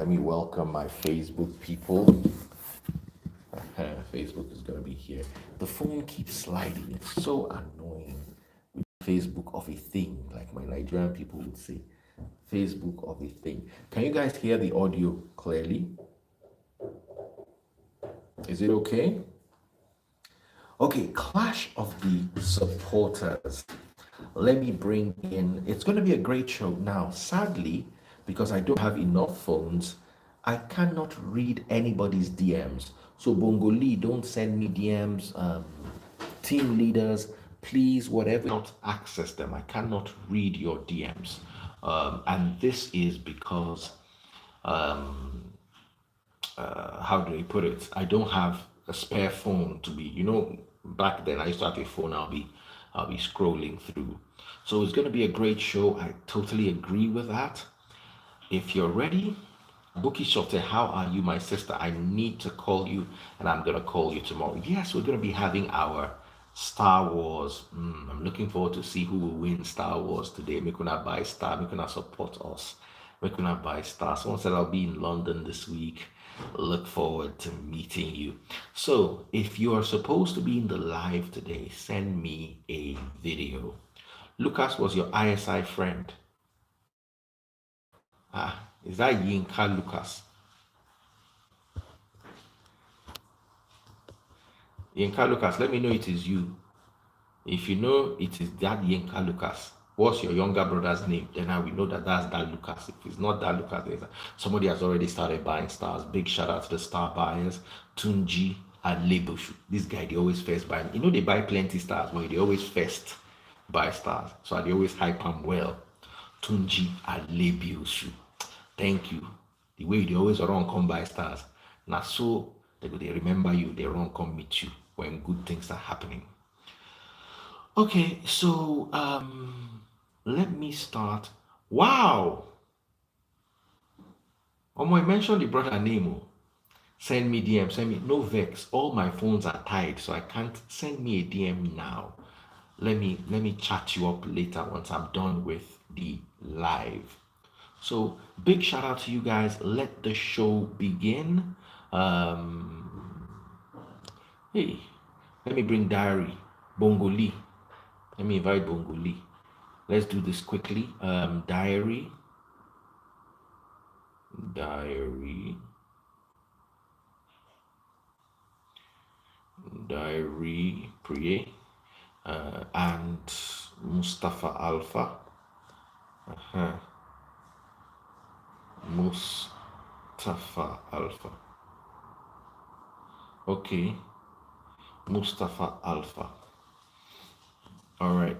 Let me welcome my Facebook people. Facebook is going to be here. The phone keeps sliding. It's so annoying. Facebook of a thing, like my Nigerian people would say. Facebook of a thing. Can you guys hear the audio clearly? Is it okay? Okay, Clash of the Supporters. Let me bring in, it's going to be a great show. Now, sadly, because I don't have enough phones, I cannot read anybody's DMs. So, Bongoli, don't send me DMs. Team leaders, please, whatever, not access them. I cannot read your DMs. And this is because, how do I put it? I don't have a spare phone to be, back then I used to have a phone, I'll be scrolling through. So it's going to be a great show. I totally agree with that. If you're ready, Bookie Shofte, how are you, my sister? I need to call you, and I'm going to call you tomorrow. Yes, we're going to be having our Star Wars. I'm looking forward to see who will win Star Wars today. Make una buy Star, make una support us. Make una buy Star. Someone said I'll be in London this week. Look forward to meeting you. So if you are supposed to be in the live today, send me a video. Lucas was your ISI friend. Is that Yinka Lucas? Yinka Lucas, let me know it is you. If you know it is that Yinka Lucas, what's your younger brother's name? Then I will know that that's that Lucas. If it's not that Lucas, somebody has already started buying stars. Big shout out to the star buyers, Tunji and Lebushu. This guy, they always first buy. They buy plenty stars, but they always first buy stars. So they always hype them well. Tunji and Lebushu. Thank you. The way they always run come buy stars. Now so they remember you, they run come meet you when good things are happening. Okay, so let me start. Wow. I mentioned the brother name. Send me DM, send me no vex. All my phones are tied, so I can't send me a DM now. Let me chat you up later once I'm done with the live. So big shout out to you guys. Let the show begin. Hey, let me bring Diary, Bongoli. Let me invite Bongoli. Let's do this quickly. Diary, Priye, and Mustafa Alpha. Mustafa Alpha. Okay. Mustafa Alpha. All right.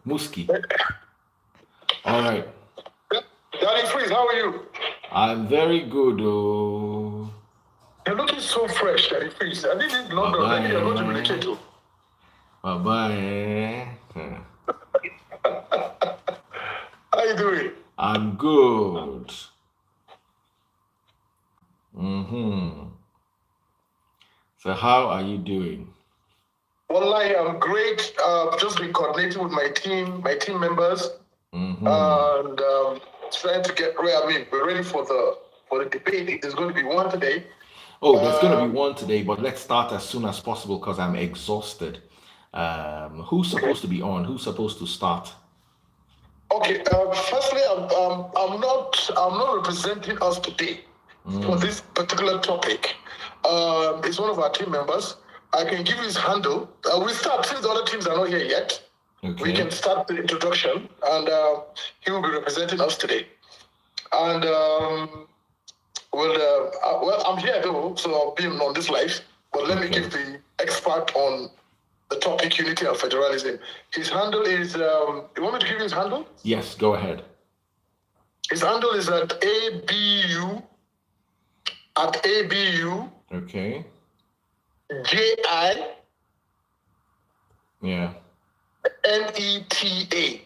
Muski. All right. Daddy Freeze, how are you? I'm very good. Oh. You're looking so fresh, Daddy Freeze. I did in London. Maybe you're not communicating. Bye-bye. How you doing? I'm good. So how are you doing? Wallahi, I'm great. Just been coordinating with my team members, and trying to get ready. I mean, we're ready for the debate. There's going to be one today. Oh, there's going to be one today, but let's start as soon as possible because I'm exhausted. Who's supposed to be on? Who's supposed to start? Okay. Firstly, I'm not representing us today for this particular topic. It's one of our team members. I can give you his handle. We start since the other teams are not here yet. Okay. We can start the introduction, and he will be representing us today. And well, I'm here though, so I'll be on this live. But let me give the expert on the topic unity and federalism. His handle is. You want me to give you his handle? Yes, go ahead. His handle is at ABU. Okay. JI. Yeah. NETA.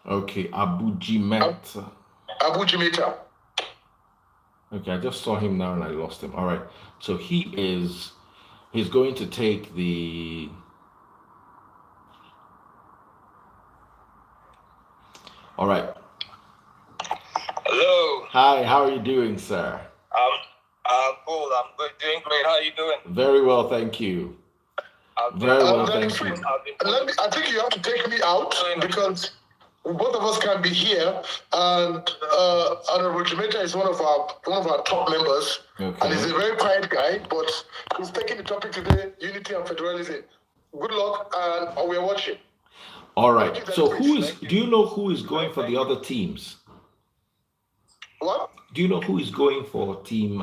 Okay, Abuji Met. Abu Jimeta. Okay, I just saw him now and I lost him. All right. So he's going to take the. All right. Hello. Hi, how are you doing, sir? I'm cool. I'm good. Doing great. How are you doing? Very well, thank you. Very well, thank you. I think you have to take me out because both of us can be here, and Honorable Jimeta is one of our top members, Okay. and he's a very quiet guy, but he's taking the topic today: unity and federalism. Good luck, and we're watching. All right. So do you know who is going for the other teams? What? Do you know who is going for team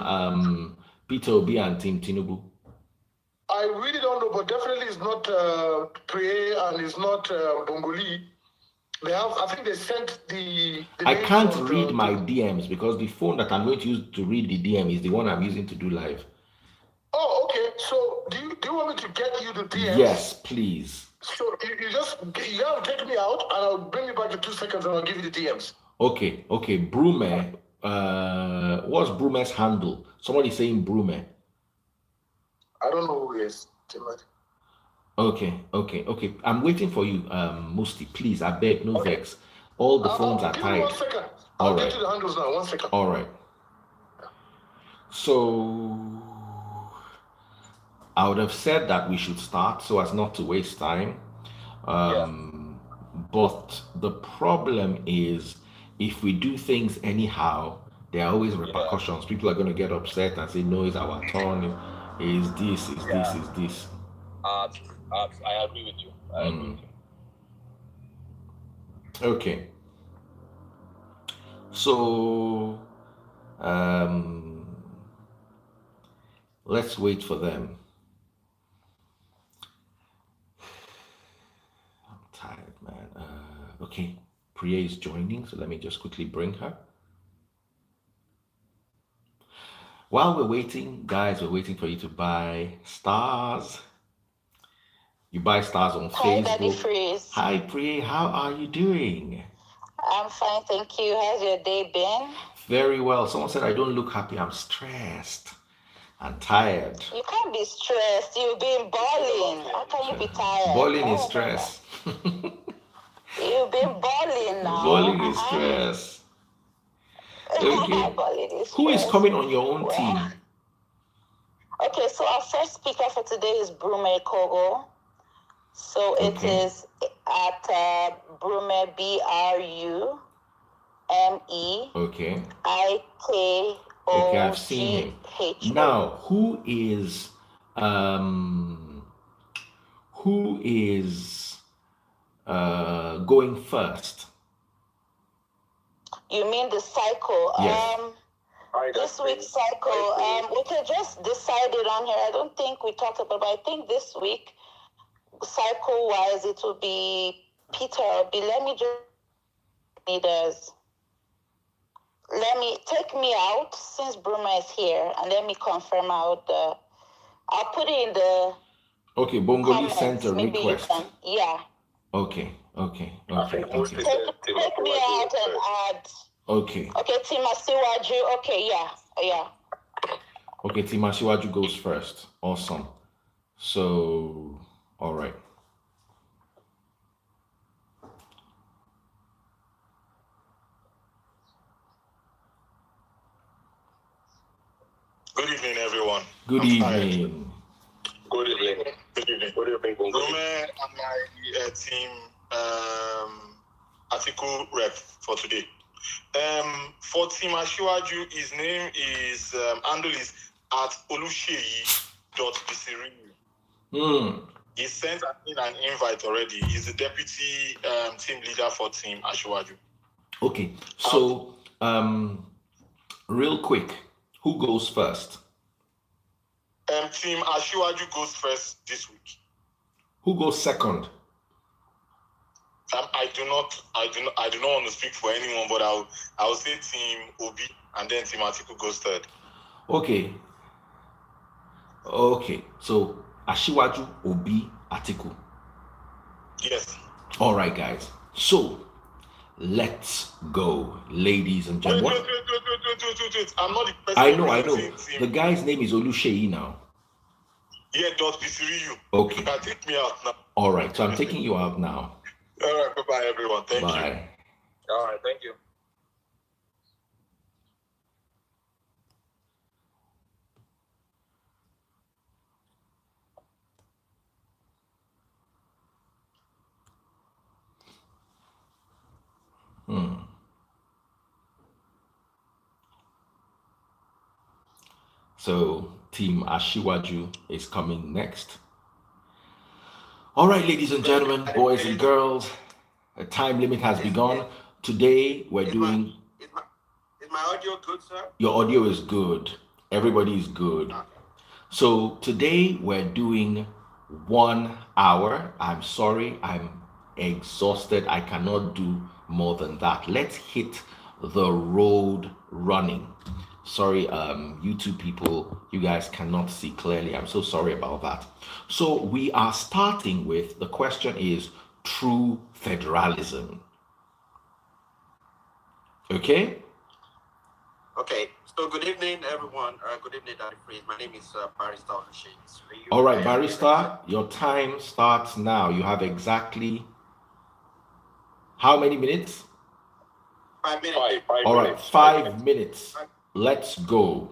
Peter Obi and team Tinubu? I really don't know, but definitely it's not Pre and it's not Bongoli. They have, I think they sent the I can't read my DMs because the phone that I'm going to use to read the DM is the one I'm using to do live. Oh, okay. So do you want me to get you the DMs? Yes, please. So you have to take me out and I'll bring you back in 2 seconds and I'll give you the DMs. Okay. Brume, what's Brume's handle? Somebody saying Brume. I don't know who he is, Timothy. Okay. I'm waiting for you, Musti. Please, I beg, no vex. All the phones are tied. 1 second. I'll get you the handles now. 1 second. All right. So I would have said that we should start so as not to waste time. But the problem is if we do things anyhow, there are always repercussions. People are going to get upset and say, no, it's our turn. Is this. I agree with you. Okay. So let's wait for them. I'm tired, man. Okay, Priya is joining, so let me just quickly bring her. While we're waiting, guys, we're waiting for you to buy stars. You buy stars on Facebook. Hi, Daddy Freeze. Hi, Priya. How are you doing? I'm fine, thank you. How's your day been? Very well. Someone said I don't look happy. I'm stressed and tired. You can't be stressed. You've been balling. How can you be tired? Balling is stress. You've been balling now. Balling is stress. Okay. Balling is Who is stress. coming on your own team? Okay, so our first speaker for today is Brume Kogo. So it is at Brume, BRUME. Okay. IKOGH. Okay, I've seen him. Now, who is going first? You mean the cycle? Yes. This week's cycle, we can just decide it on here. I don't think we talked about it, but I think this week, cycle-wise, it will be Peter Obi. Let me just leaders. Take me out since Bruma is here, and let me confirm out the. I'll put it in the. Okay, Bongoli comments. sent a Maybe request. you can, yeah. Okay. Take me out and add. Okay. Okay, Timasiwaju. Okay, yeah. Okay, Timasiwaju goes first. Awesome. So, all right. Good evening, everyone. Good evening. Good evening. Rome and my team Atiku rep for today. For Team Ashiwaju, his name is handle is at Olusheyi.Bisiri. He sent in an invite already. He's the deputy team leader for Team Ashiwaju. Okay, so real quick, who goes first? Team Ashiwaju goes first this week. Who goes second? I do not want to speak for anyone, but I will say Team Obi and then Team Atiku goes third. Okay. So Ashiwaju, Obi, Atiku. Yes. All right, guys. So let's go, ladies and gentlemen. Wait. I'm not the person I know. representing The him. guy's name is Oluseyi now. Yeah, .PCRU. Okay. You can take me out now. All right, so I'm taking you out now. All right, bye-bye, everyone. Thank you. Bye. All right, thank you. So Team Ashiwaju is coming next. All right, ladies and gentlemen, boys and girls, a time limit has begun. Today we're doing. Is my audio good, sir? Your audio is good. Everybody is good. Okay. So today we're doing 1 hour. I'm sorry, I'm exhausted. I cannot do more than that. Let's hit the road running. Sorry, YouTube people, you guys cannot see clearly. I'm so sorry about that. So we are starting with, the question is true federalism. Okay? Okay. So good evening, everyone. Good evening, Daddy Freeze. My name is Barrister Oluseyi. All right, Barrister, your time starts now. You have exactly how many minutes? 5 minutes. All right, 5 minutes. Let's go.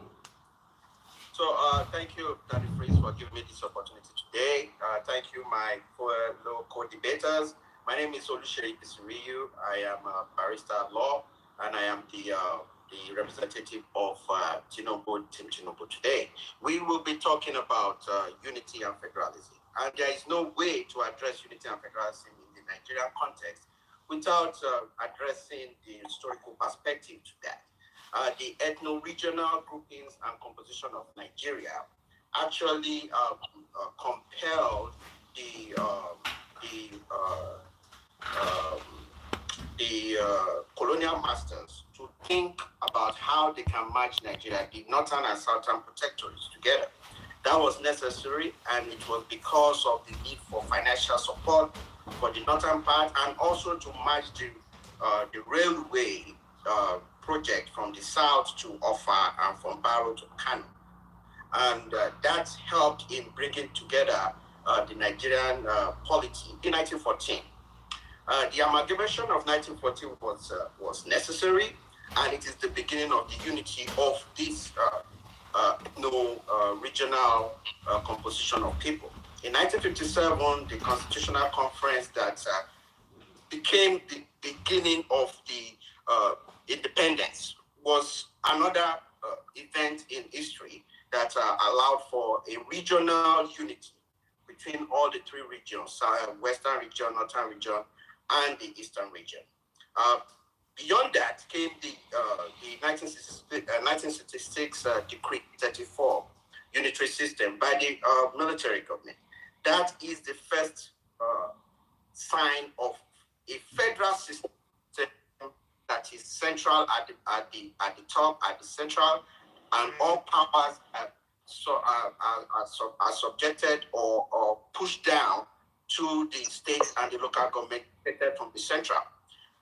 So thank you, Daddy Freeze, for giving me this opportunity today. Thank you, my fellow co-debaters. My name is Oluseyi Bisiriyu. I am a barrister at law, and I am the representative of Team Tinubu today. We will be talking about unity and federalism. And there is no way to address unity and federalism in the Nigerian context without addressing the historical perspective to that. The ethno-regional groupings and composition of Nigeria actually compelled the colonial masters to think about how they can merge Nigeria, the northern and southern protectorates together. That was necessary, and it was because of the need for financial support for the northern part, and also to merge the railway project from the south to Offa and from Barrow to Kano. And that helped in bringing together the Nigerian polity in 1914. The amalgamation of 1914 was necessary, and it is the beginning of the unity of this regional composition of people. In 1957, the Constitutional Conference that became the beginning of the independence was another event in history that allowed for a regional unity between all the three regions, Western region, Northern region, and the Eastern region. Beyond that came the 1966 Decree 34 unitary system by the military government. That is the first sign of a federal system that is central at the top, at the central, and all powers are subjected or pushed down to the states and the local government from the central.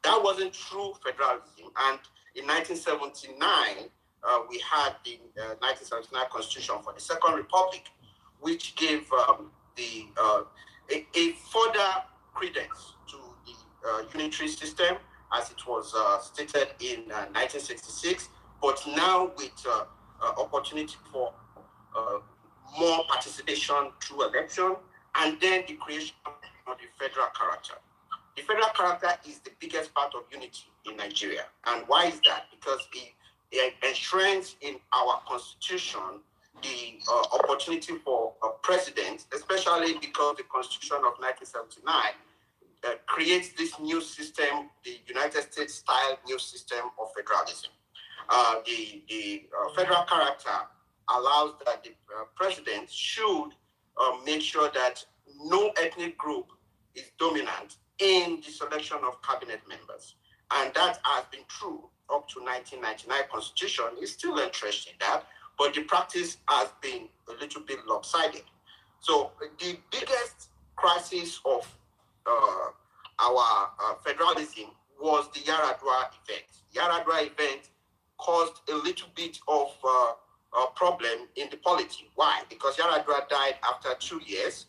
That wasn't true federalism. And in 1979, we had the 1979 Constitution for the Second Republic, which gave a further credence to the unitary system as it was stated in 1966, but now with opportunity for more participation through election, and then the creation of the federal character. The federal character is the biggest part of unity in Nigeria. And why is that? Because it enshrines in our constitution the opportunity for a president, especially because the Constitution of 1979 creates this new system, the United States style new system of federalism. The federal character allows that the president should make sure that no ethnic group is dominant in the selection of cabinet members. And that has been true up to 1999 Constitution. Is still entrenched in that, but the practice has been a little bit lopsided. So the biggest crisis of our federalism was the Yaradua event. Yaradua event caused a little bit of problem in the polity. Why? Because Yaradua died after 2 years.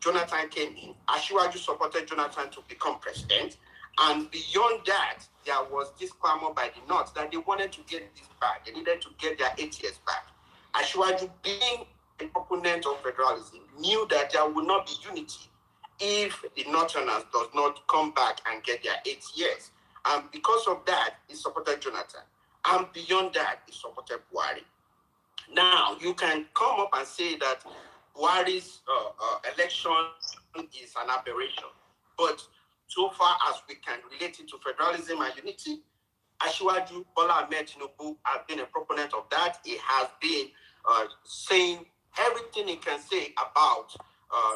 Jonathan came in. Asiwaju supported Jonathan to become president. And beyond that, there was this clamor by the North that they wanted to get this back. They needed to get their 8 years back. Asiwaju, being an opponent of federalism, knew that there would not be unity if the Northerners does not come back and get their 8 years. And because of that, he supported Jonathan. And beyond that, he supported Buhari. Now, you can come up and say that Buhari's election is an aberration. But so far as we can relate it to federalism and unity, Asiwaju Bola Ahmed Tinubu has been a proponent of that. He has been saying everything he can say about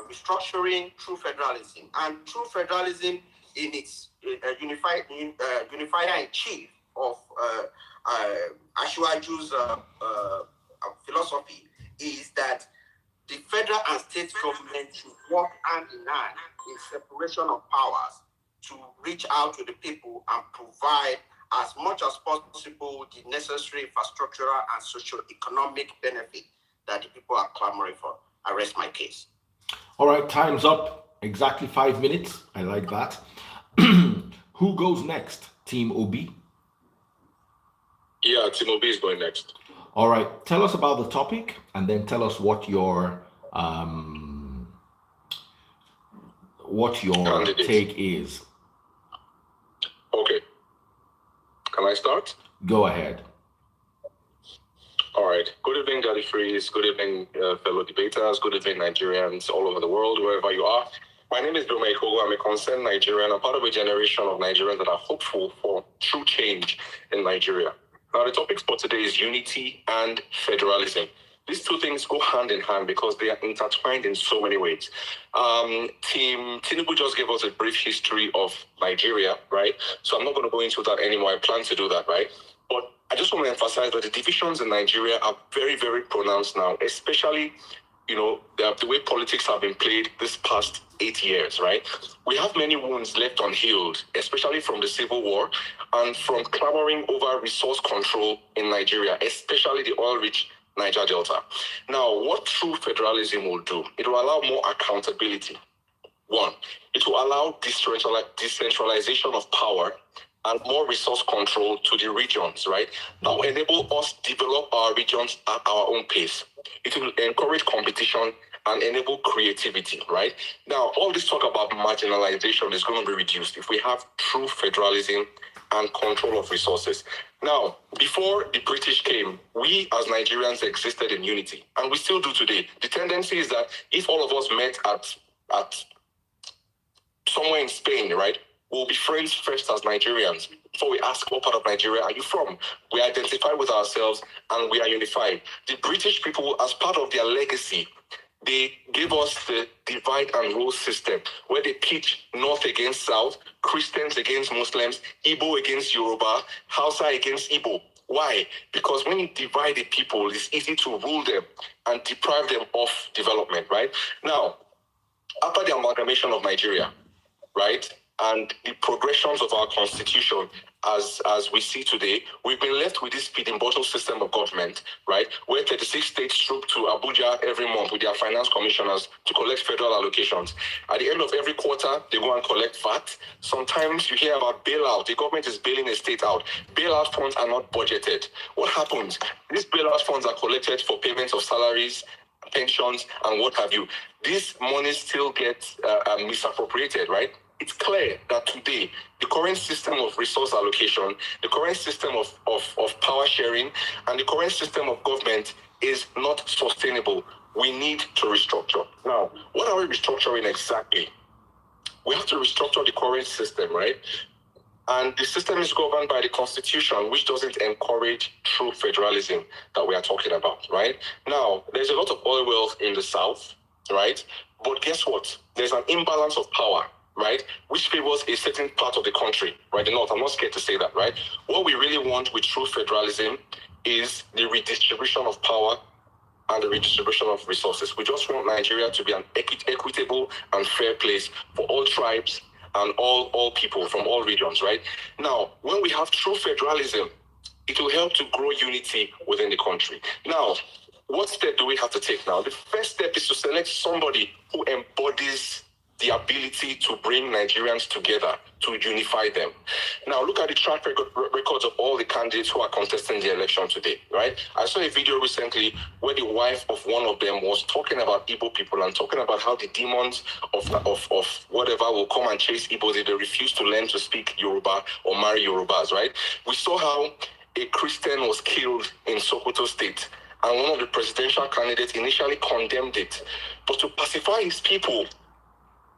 restructuring true federalism. And true federalism in its unifier in chief of Asiwaju's philosophy is that the federal and state government should work hand in hand in separation of powers to reach out to the people and provide as much as possible the necessary infrastructural and socio-economic benefit that the people are clamoring for. I rest my case. All right, time's up. Exactly 5 minutes. I like that. Who goes next? Team OB? Yeah, Team OB is going next. All right, tell us about the topic and then tell us what your take is. Okay. Can I start? Go ahead. All right. Good evening, Daddy Freeze. Good evening, fellow debaters. Good evening, Nigerians all over the world, wherever you are. My name is Dome Ikogo. I'm a concerned Nigerian. I'm part of a generation of Nigerians that are hopeful for true change in Nigeria. Now, the topic for today is unity and federalism. These two things go hand in hand because they are intertwined in so many ways. Team Tinubu just gave us a brief history of Nigeria, right? So I'm not going to go into that anymore. I plan to do that, right? But I just want to emphasize that the divisions in Nigeria are very, very pronounced now, especially, the way politics have been played this past 8 years, right? We have many wounds left unhealed, especially from the Civil War and from clamoring over resource control in Nigeria, especially the oil-rich Niger Delta. Now, what true federalism will do, it will allow more accountability. One, it will allow decentralization of power and more resource control to the regions, right? That will enable us to develop our regions at our own pace. It will encourage competition and enable creativity, right? Now, all this talk about marginalization is going to be reduced if we have true federalism and control of resources. Now, before the British came, we as Nigerians existed in unity, and we still do today. The tendency is that if all of us met at somewhere in Spain, right, we'll be friends first as Nigerians. Before we ask what part of Nigeria are you from, we identify with ourselves and we are unified. The British people, as part of their legacy, they gave us the divide and rule system where they pitch North against South, Christians against Muslims, Igbo against Yoruba, Hausa against Igbo. Why? Because when you divide the people, it's easy to rule them and deprive them of development, right? Now, after the amalgamation of Nigeria, right, and the progressions of our constitution as we see today, we've been left with this feeding bottle system of government, right, where 36 states troop to Abuja every month with their finance commissioners to collect federal allocations. At the end of every quarter, they go and collect VAT. Sometimes you hear about bailout. The government is bailing a state out. Bailout funds are not budgeted. What happens? These bailout funds are collected for payments of salaries, pensions, and what have you. This money still gets misappropriated, right? It's clear that today, the current system of resource allocation, the current system of power sharing, and the current system of government is not sustainable. We need to restructure. Now, what are we restructuring exactly? We have to restructure the current system, right? And the system is governed by the Constitution, which doesn't encourage true federalism that we are talking about, right? Now, there's a lot of oil wealth in the South, right? But guess what? There's an imbalance of power, right? Which favors a certain part of the country, right? The North, I'm not scared to say that, right? What we really want with true federalism is the redistribution of power and the redistribution of resources. We just want Nigeria to be an equitable and fair place for all tribes and all people from all regions, right? Now, when we have true federalism, it will help to grow unity within the country. Now, what step do we have to take now? The first step is to select somebody who embodies the ability to bring Nigerians together, to unify them. Now, look at the track records of all the candidates who are contesting the election today, right? I saw a video recently where the wife of one of them was talking about Igbo people and talking about how the demons of whatever will come and chase Igbos if they refuse to learn to speak Yoruba or marry Yorubas, right? We saw how a Christian was killed in Sokoto State, and one of the presidential candidates initially condemned it. But to pacify his people,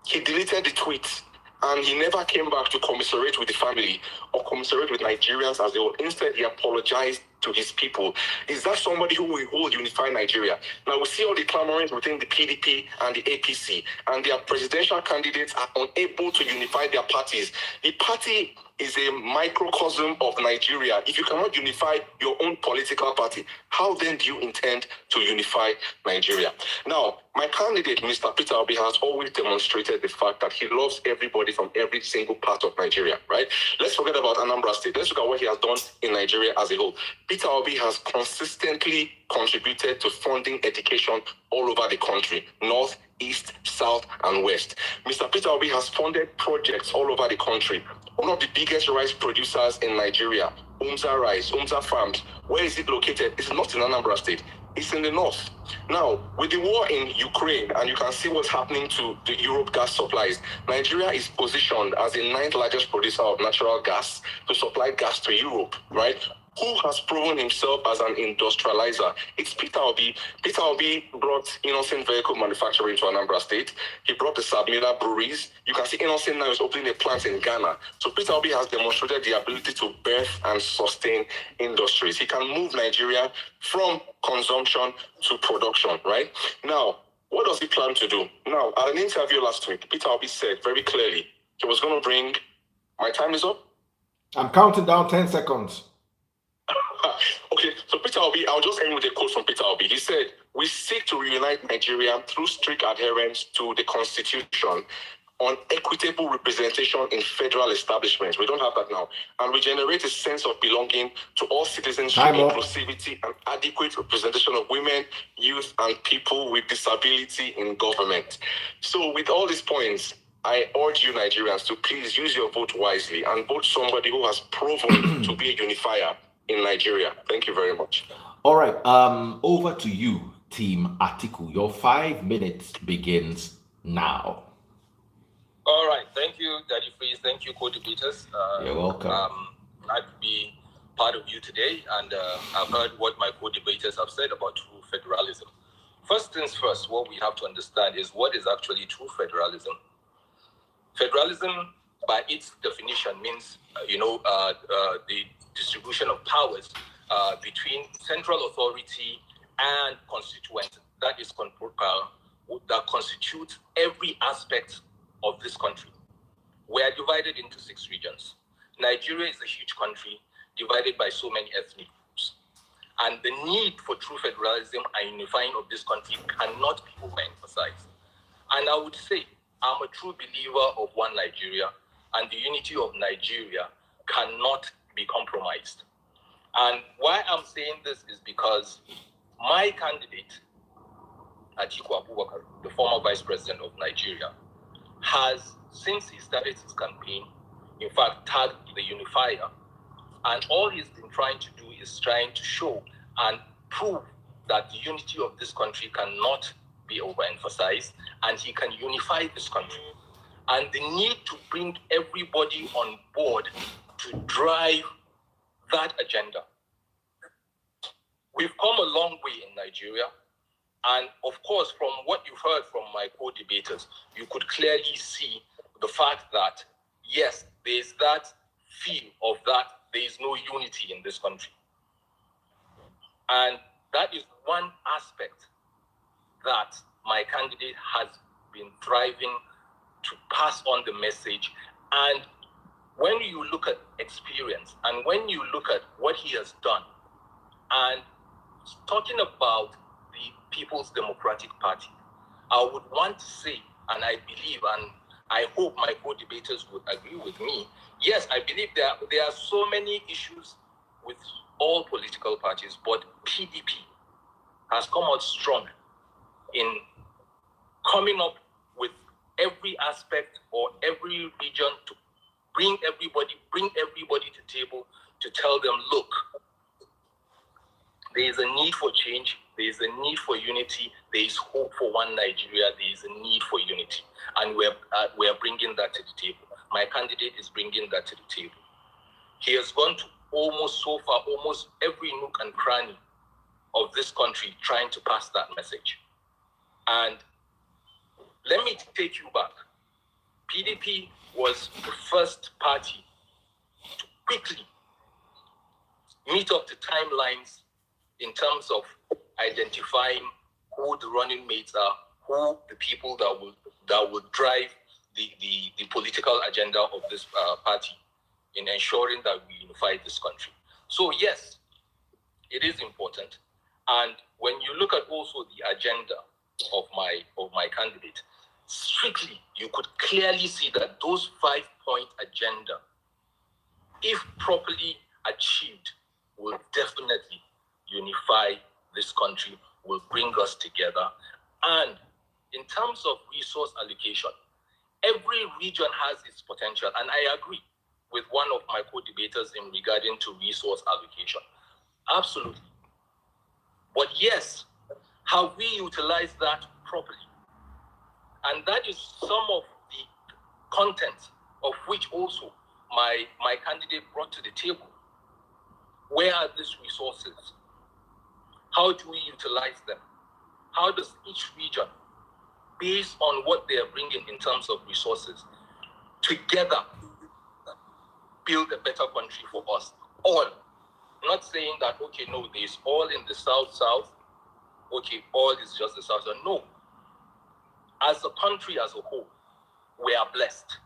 he deleted the tweet, and he never came back to commiserate with the family or commiserate with Nigerians as they were. Instead, he apologized to his people. Is that somebody who will unify Nigeria? Now, we see all the clamorings within the PDP and the APC, and their presidential candidates are unable to unify their parties. The party is a microcosm of Nigeria. If you cannot unify your own political party, how then do you intend to unify Nigeria? Now, my candidate, Mr. Peter Obi, has always demonstrated the fact that he loves everybody from every single part of Nigeria, right? Let's forget about Anambra State. Let's look at what he has done in Nigeria as a whole. Peter Obi has consistently contributed to funding education all over the country, north, east, south, and west. Mr. Peter Obi has funded projects all over the country. One of the biggest rice producers in Nigeria, Umza Rice, Umza Farms. Where is it located? It's not in Anambra State. It's in the north. Now, with the war in Ukraine, and you can see what's happening to the Europe gas supplies, Nigeria is positioned as the 9th largest producer of natural gas to supply gas to Europe, right? Who has proven himself as an industrializer? It's Peter Obi. Peter Obi brought Innocent Vehicle Manufacturing to Anambra State. He brought the Sabmila breweries. You can see Innocent now is opening a plant in Ghana. So Peter Obi has demonstrated the ability to birth and sustain industries. He can move Nigeria from consumption to production, right? Now, what does he plan to do? Now, at an interview last week, Peter Obi said very clearly he was going to bring... My time is up? I'm counting down 10 seconds. Okay, so Peter Obi, I'll just end with a quote from Peter Obi. He said, "We seek to reunite Nigeria through strict adherence to the Constitution on equitable representation in federal establishments." We don't have that now. "And we generate a sense of belonging to all citizens through inclusivity and adequate representation of women, youth, and people with disability in government." So with all these points, I urge you Nigerians to please use your vote wisely and vote somebody who has proven to be a unifier in Nigeria. Thank you very much. All right. Over to you, Team Atiku. Your 5 minutes begins now. All right. Thank you, Daddy Freeze. Thank you, co-debaters. You're welcome. Glad to be part of you today, and I've heard what my co-debaters have said about true federalism. First things first, what we have to understand is what is actually true federalism. Federalism, by its definition, means the distribution of powers between central authority and constituents. That is that constitutes every aspect of this country. We are divided into 6 regions. Nigeria is a huge country divided by so many ethnic groups. And the need for true federalism and unifying of this country cannot be overemphasized. And I would say I'm a true believer of one Nigeria, and the unity of Nigeria cannot be compromised. And why I'm saying this is because my candidate, Atiku Abubakar, the former vice president of Nigeria, has, since he started his campaign, in fact, tagged the unifier. And all he's been trying to do is trying to show and prove that the unity of this country cannot be overemphasized, and he can unify this country. And the need to bring everybody on board to drive that agenda. We've come a long way in Nigeria. And of course, from what you've heard from my co-debaters, you could clearly see the fact that, yes, there's that feel of that there is no unity in this country. And that is one aspect that my candidate has been driving to pass on the message. And when you look at experience and when you look at what he has done, and talking about the People's Democratic Party, I would want to say, and I believe, and I hope my co-debaters would agree with me. Yes, I believe there are so many issues with all political parties, but PDP has come out strong in coming up with every aspect or every region to bring everybody to table to tell them, look, there is a need for change, there is a need for unity, there is hope for one Nigeria, there is a need for unity. And we're bringing that to the table. My candidate is bringing that to the table. He has gone to almost every nook and cranny of this country trying to pass that message. And let me take you back. PDP was the first party to quickly meet up to timelines in terms of identifying who the running mates are, who the people that will drive the political agenda of this party in ensuring that we unify this country. So yes, it is important. And when you look at also the agenda of my candidate, strictly, you could clearly see that those 5-point agenda, if properly achieved, will definitely unify this country, will bring us together. And in terms of resource allocation, every region has its potential. And I agree with one of my co-debaters in regarding to resource allocation. Absolutely. But yes, have we utilized that properly? And that is some of the content of which also my candidate brought to the table. Where are these resources? How do we utilize them? How does each region, based on what they are bringing in terms of resources, together build a better country for us all? Not saying that, okay, no, there's all in the south, okay, all is just the south. No. As a country as a whole, we are blessed.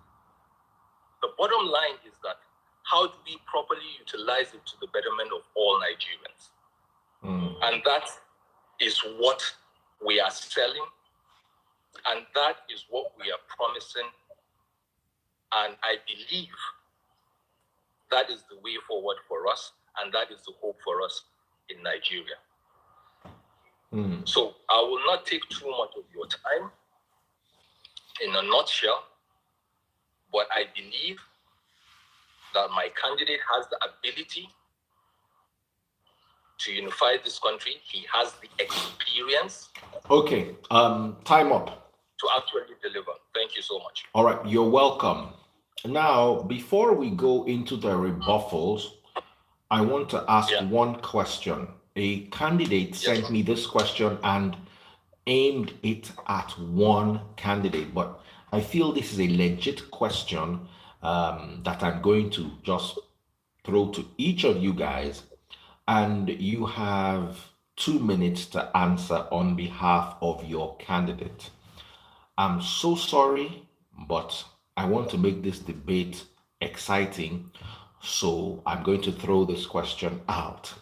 The bottom line is that how do we properly utilize it to the betterment of all Nigerians? And that is what we are selling, and that is what we are promising. And I believe that is the way forward for us, and that is the hope for us in Nigeria. So I will not take too much of your time. In a nutshell, but I believe that my candidate has the ability to unify this country. He has the experience. Okay, time up. To actually deliver. Thank you so much. All right, you're welcome. Now, before we go into the rebuttals, I want to ask one question. A candidate sent me this question and aimed it at one candidate, but I feel this is a legit question that I'm going to just throw to each of you guys, and you have 2 minutes to answer on behalf of your candidate. I'm so sorry, but I want to make this debate exciting, so I'm going to throw this question out.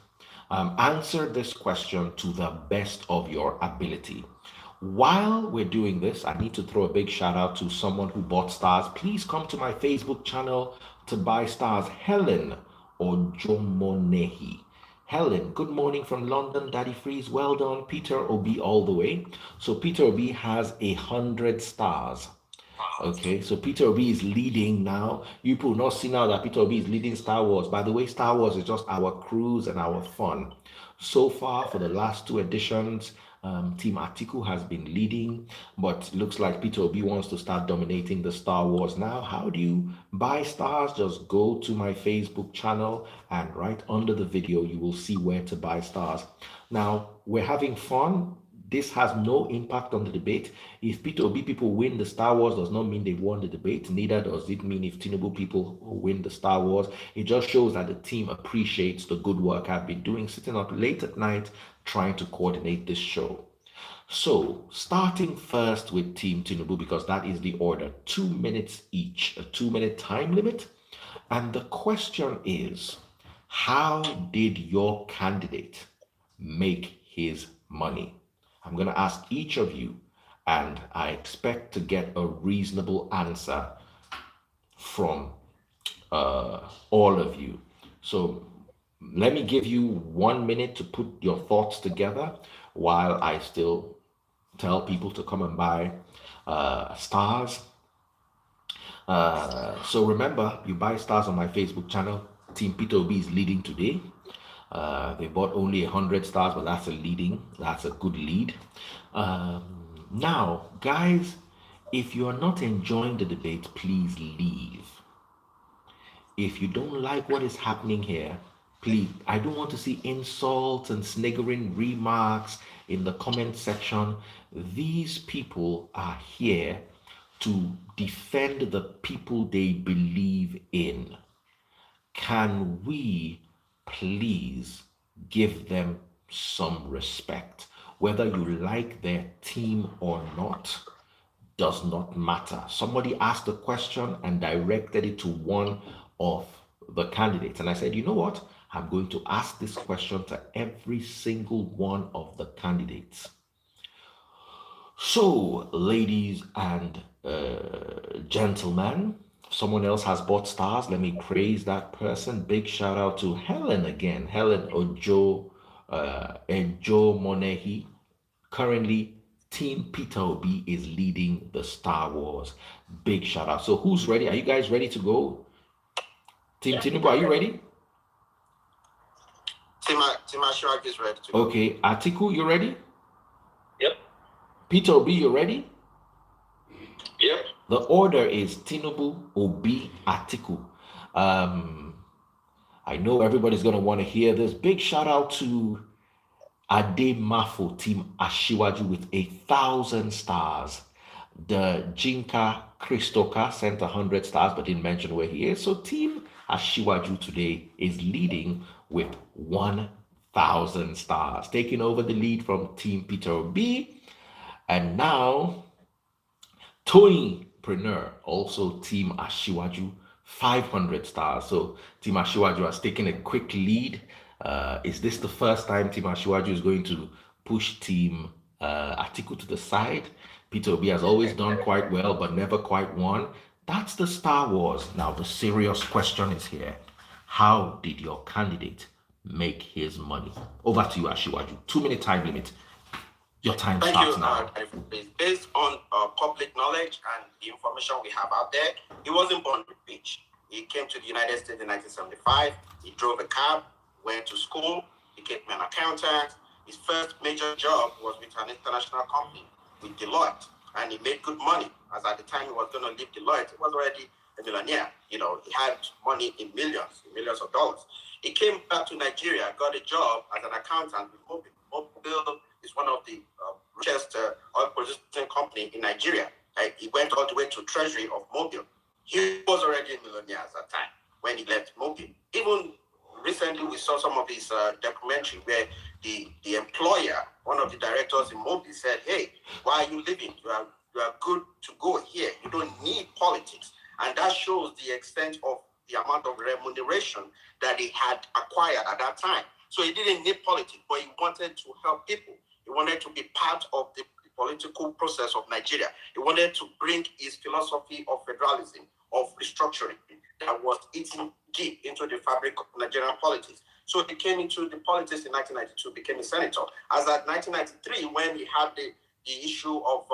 Answer this question to the best of your ability. While we're doing this, I need to throw a big shout out to someone who bought stars. Please come to my Facebook channel to buy stars. Helen Ojomonehi. Helen, good morning from London. Daddy Freeze, well done. Peter Obi all the way. So Peter Obi has 100 stars. Okay, so Peter Obi is leading now. You will not see now that Peter Obi is leading Star Wars. By the way, Star Wars is just our cruise and our fun. So far, for the last 2 editions, Team Atiku has been leading, but looks like Peter Obi wants to start dominating the Star Wars now. How do you buy stars? Just go to my Facebook channel, and right under the video, you will see where to buy stars. Now, we're having fun. This has no impact on the debate. If Peter Obi people win the Star Wars, does not mean they've won the debate. Neither does it mean if Tinubu people win the Star Wars. It just shows that the team appreciates the good work I've been doing, sitting up late at night, trying to coordinate this show. So, starting first with Team Tinubu, because that is the order. 2 minutes each, a 2-minute time limit. And the question is, how did your candidate make his money? I'm going to ask each of you, and I expect to get a reasonable answer from all of you. So let me give you 1 minute to put your thoughts together while I still tell people to come and buy stars. So remember, you buy stars on my Facebook channel. Team Peter Obi is leading today. They bought only 100 stars, but that's a good lead. Now, guys, if you are not enjoying the debate, please leave. If you don't like what is happening here, please, I don't want to see insults and sniggering remarks in the comment section. These people are here to defend the people they believe in. Can we please give them some respect? Whether you like their team or not does not matter. Somebody asked a question and directed it to one of the candidates. And I said, you know what? I'm going to ask this question to every single one of the candidates. So, ladies and gentlemen, someone else has bought stars. Let me praise that person. Big shout out to Helen again. Helen Ojo Monehi. Currently, Team Peter Obi is leading the Star Wars. Big shout out. So who's ready? Are you guys ready to go? Team Tinubu, are you ready? Team Ashwag is ready to go. Okay. Atiku, you ready? Yep. Peter Obi, you ready? Yep. The order is Tinubu, Obi, Atiku. I know everybody's going to want to hear this. Big shout out to Ade Mafo, Team Ashiwaju with 1,000 stars. The Jinka Christoka sent 100 stars but didn't mention where he is. So Team Ashiwaju today is leading with 1,000 stars, taking over the lead from Team Peter Obi. And now Tony Preneur, also Team Ashiwaju, 500 stars. So Team Ashiwaju has taken a quick lead. Is this the first time Team Ashiwaju is going to push Team Atiku to the side? Peter Obi has always done quite well, but never quite won. That's the Star Wars. Now, the serious question is here. How did your candidate make his money? Over to you, Ashiwaju. 2-minute time limit. Your time starts now. Based on public knowledge and the information we have out there, he wasn't born rich. He came to the United States in 1975. He drove a cab, went to school, became an accountant. His first major job was with an international company, with Deloitte, and he made good money. As at the time he was going to leave Deloitte, he was already a millionaire. You know, he had money in millions of dollars. He came back to Nigeria, got a job as an accountant with Mobil. Mobil is one of the richest oil producing company in Nigeria. He went all the way to treasury of Mobil. He was already a millionaire at that time when he left Mobil. Even recently, we saw some of his documentary where the employer, one of the directors in Mobil, said, "Hey, why are you leaving? You are good to go here. You don't need politics." And that shows the extent of the amount of remuneration that he had acquired at that time. So he didn't need politics, but he wanted to help people. He wanted to be part of the political process of Nigeria. He wanted to bring his philosophy of federalism, of restructuring, that was eating deep into the fabric of Nigerian politics. So he came into the politics in 1992, became a senator. As at 1993, when he had the issue of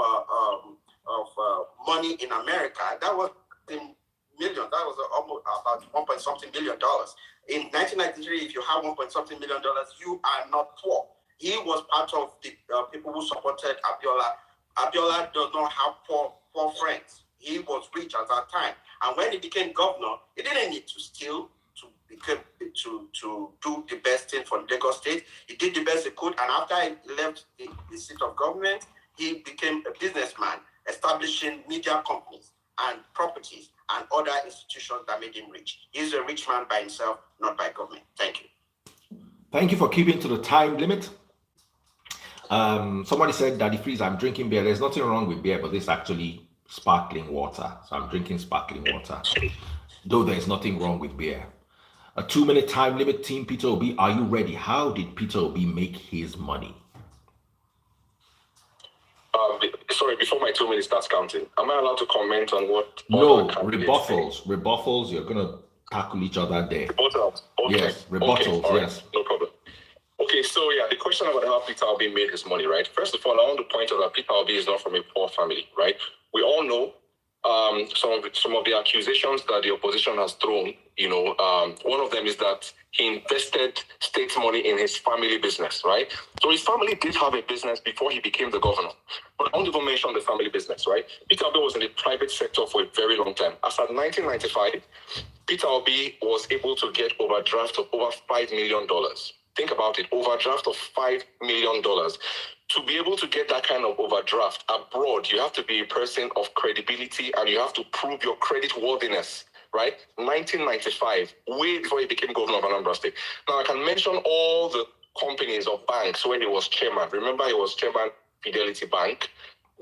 money in America, that was in millions. That was almost about $1.something million. In 1993, if you have $1.something million, you are not poor. He was part of the people who supported Abiola. Abiola does not have poor friends. He was rich at that time. And when he became governor, he didn't need to steal to do the best thing for Lagos State. He did the best he could. And after he left the seat of government, he became a businessman, establishing media companies and properties and other institutions that made him rich. He's a rich man by himself, not by government. Thank you. Thank you for keeping to the time limit. Somebody said, Daddy Freeze, I'm drinking beer. There's nothing wrong with beer, but this is actually sparkling water. So I'm drinking sparkling water. Though there's nothing wrong with beer. A 2-minute time limit. Team Peter Obi, are you ready? How did Peter Obi make his money? sorry, before my 2 minutes starts counting, am I allowed to comment on what No, other candidates rebuttals. Rebuttals, you're going to tackle each other there. Rebuttals. Okay. Yes, Okay. rebuttals, All right. yes. No problem. Okay, so yeah, the question about how Peter Obi made his money, right? First of all, I want to point out that Peter Obi is not from a poor family, right? We all know some of the accusations that the opposition has thrown. One of them is that he invested state money in his family business, right? So his family did have a business before he became the governor. But I won't even mention the family business, right? Peter Obi was in the private sector for a very long time. As at 1995, Peter Obi was able to get overdraft of over $5 million. Think about it, overdraft of $5 million. To be able to get that kind of overdraft abroad, you have to be a person of credibility and you have to prove your credit worthiness, right? 1995, way before he became governor of Anambra State. Now, I can mention all the companies or banks when he was chairman. Remember, he was chairman Fidelity Bank,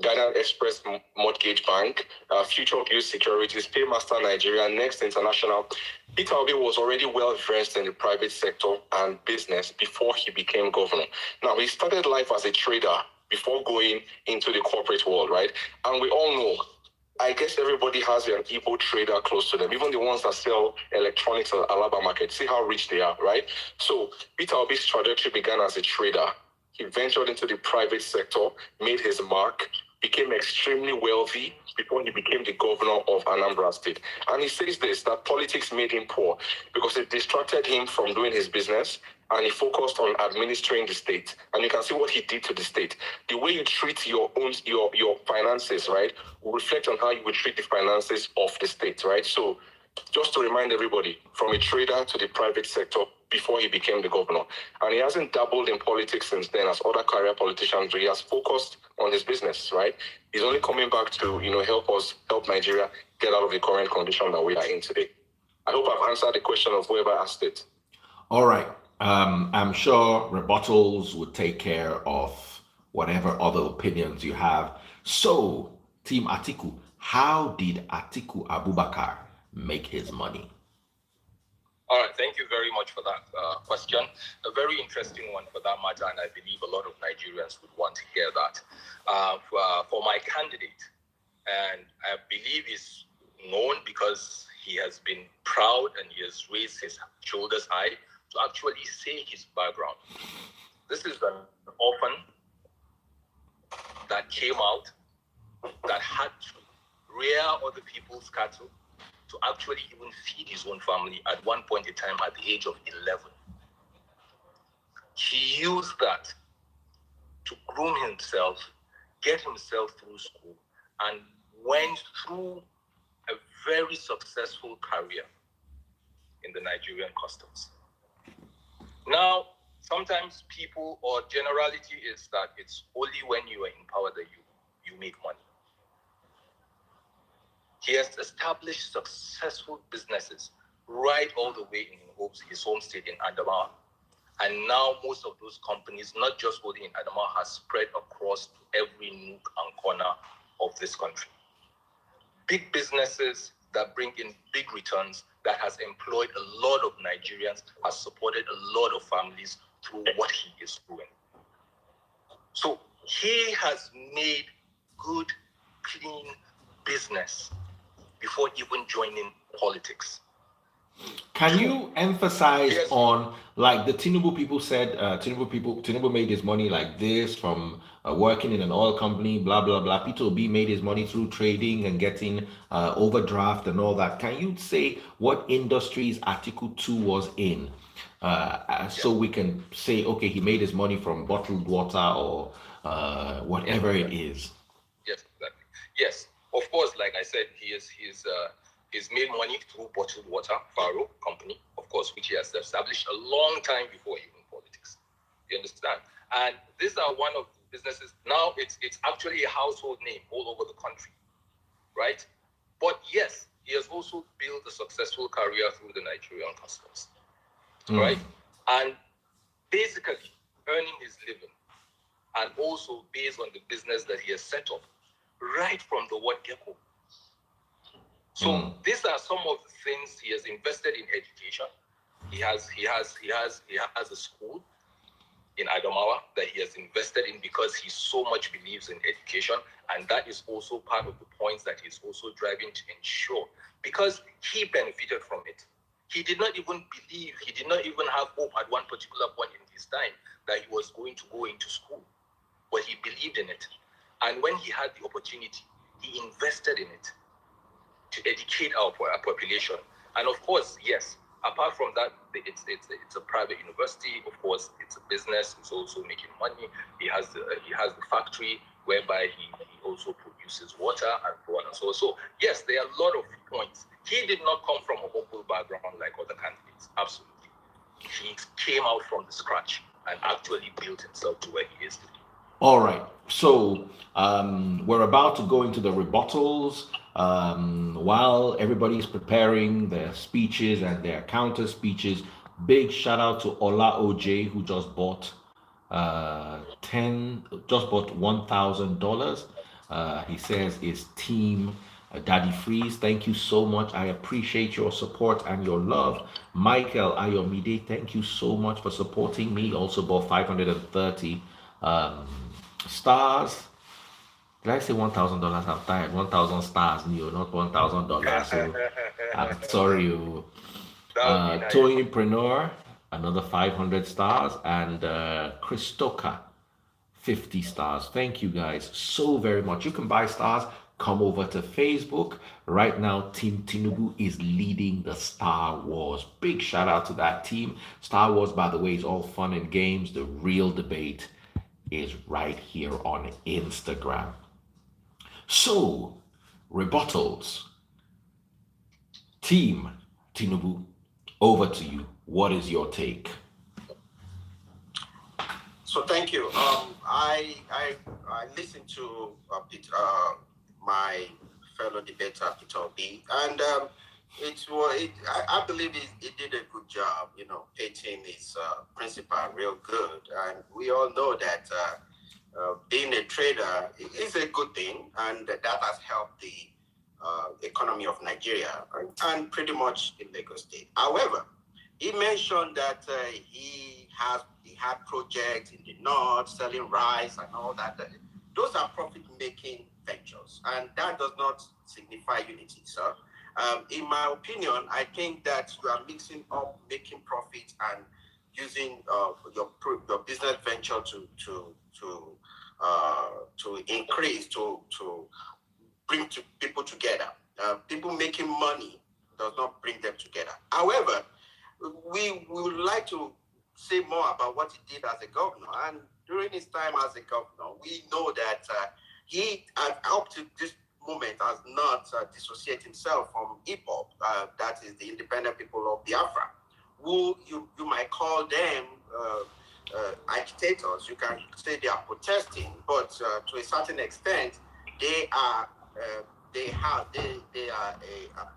Ghana Express Mortgage Bank, Future View Securities, Paymaster Nigeria, Next International. Peter Obi was already well versed in the private sector and business before he became governor. Now, he started life as a trader before going into the corporate world, right? And we all know, I guess everybody has an Igbo trader close to them, even the ones that sell electronics at Alaba Market. See how rich they are, right? So Peter Obi's trajectory began as a trader. He ventured into the private sector, made his mark, became extremely wealthy before he became the governor of Anambra State. And he says this, that politics made him poor because it distracted him from doing his business and he focused on administering the state. And you can see what he did to the state. The way you treat your finances, right, will reflect on how you would treat the finances of the state, right? So just to remind everybody, from a trader to the private sector before he became the governor. And he hasn't dabbled in politics since then as other career politicians do. He has focused on his business, right? He's only coming back to, help Nigeria get out of the current condition that we are in today. I hope I've answered the question of whoever asked it. All right. I'm sure rebuttals would take care of whatever other opinions you have. So, Team Atiku, how did Atiku Abubakar make his money? All right, thank you very much for that question. A very interesting one for that matter, and I believe a lot of Nigerians would want to hear that. For my candidate, and I believe he's known because he has been proud and he has raised his shoulders high to actually say his background. This is an orphan that came out, that had to rear other people's cattle, to actually even feed his own family at one point in time at the age of 11. He used that to groom himself, get himself through school, and went through a very successful career in the Nigerian customs. Now, sometimes people, or generality is that it's only when you are in power that you make money. He has established successful businesses right all the way in his home state in Adamawa. And now most of those companies, not just only in Adamawa, has spread across to every nook and corner of this country. Big businesses that bring in big returns, that has employed a lot of Nigerians, has supported a lot of families through what he is doing. So he has made good, clean business before even joining politics. Can you emphasize on, like the Tinubu people said, Tinubu made his money like this from working in an oil company, blah, blah, blah. Peter Obi made his money through trading and getting overdraft and all that. Can you say what industries Atiku 2 was in? So we can say, okay, he made his money from bottled water or whatever it is. Yes, exactly. Yes, of course, like I said, he's made money through bottled water, Faro company, of course, which he has established a long time before even politics. You understand? And these are one of the businesses. Now it's actually a household name all over the country, right? But yes, he has also built a successful career through the Nigerian customs, right? And basically earning his living, and also based on the business that he has set up, right from the word gecko. So these are some of the things he has invested in education. He has a school. in Adamawa that he has invested in because he so much believes in education. And that is also part of the points that he's also driving to ensure, because he benefited from it. He did not even believe, he did not even have hope at one particular point in his time that he was going to go into school, but he believed in it. And when he had the opportunity, he invested in it to educate our population. And of course, yes, apart from that, it's a private university. Of course, it's a business. It's also making money. He has the factory whereby he also produces water and so on and so on. So yes, there are a lot of points. He did not come from a humble background like other candidates. Absolutely, he came out from the scratch and actually built himself to where he is today. All right. So we're about to go into the rebuttals. While everybody is preparing their speeches and their counter speeches, big shout out to Ola OJ who just bought $1,000. He says is team Daddy Freeze. Thank you so much. I appreciate your support and your love. Michael Ayomide, thank you so much for supporting me. Also bought 530 stars. Did I say $1,000? I'm tired. 1,000 stars, Neo, not $1,000. So I'm sorry. That would be nice. Toypreneur, another 500 stars, and Christoka, 50 stars. Thank you guys so very much. You can buy stars. Come over to Facebook. Right now, Team Tinubu is leading the Star Wars. Big shout out to that team. Star Wars, by the way, is all fun and games. The real debate is right here on Instagram. So, rebuttals. Team Tinubu, over to you. What is your take? So thank you. I listened to my fellow debater Peter B, and I believe he did a good job. Painting his principle real good, and we all know that being a trader is a good thing, and that has helped the economy of Nigeria and pretty much in Lagos State. However, he mentioned that he had projects in the north selling rice and all that. Those are profit-making ventures, and that does not signify unity. So, in my opinion, I think that you are mixing up making profit and using your business venture to increase to bring people together. People making money does not bring them together. However, we would like to say more about what he did as a governor. And during his time as a governor, we know that he, up to this moment, has not dissociated himself from hip-hop, that is the independent people of Biafra, who you might call them agitators. You can say they are protesting, but to a certain extent, they are a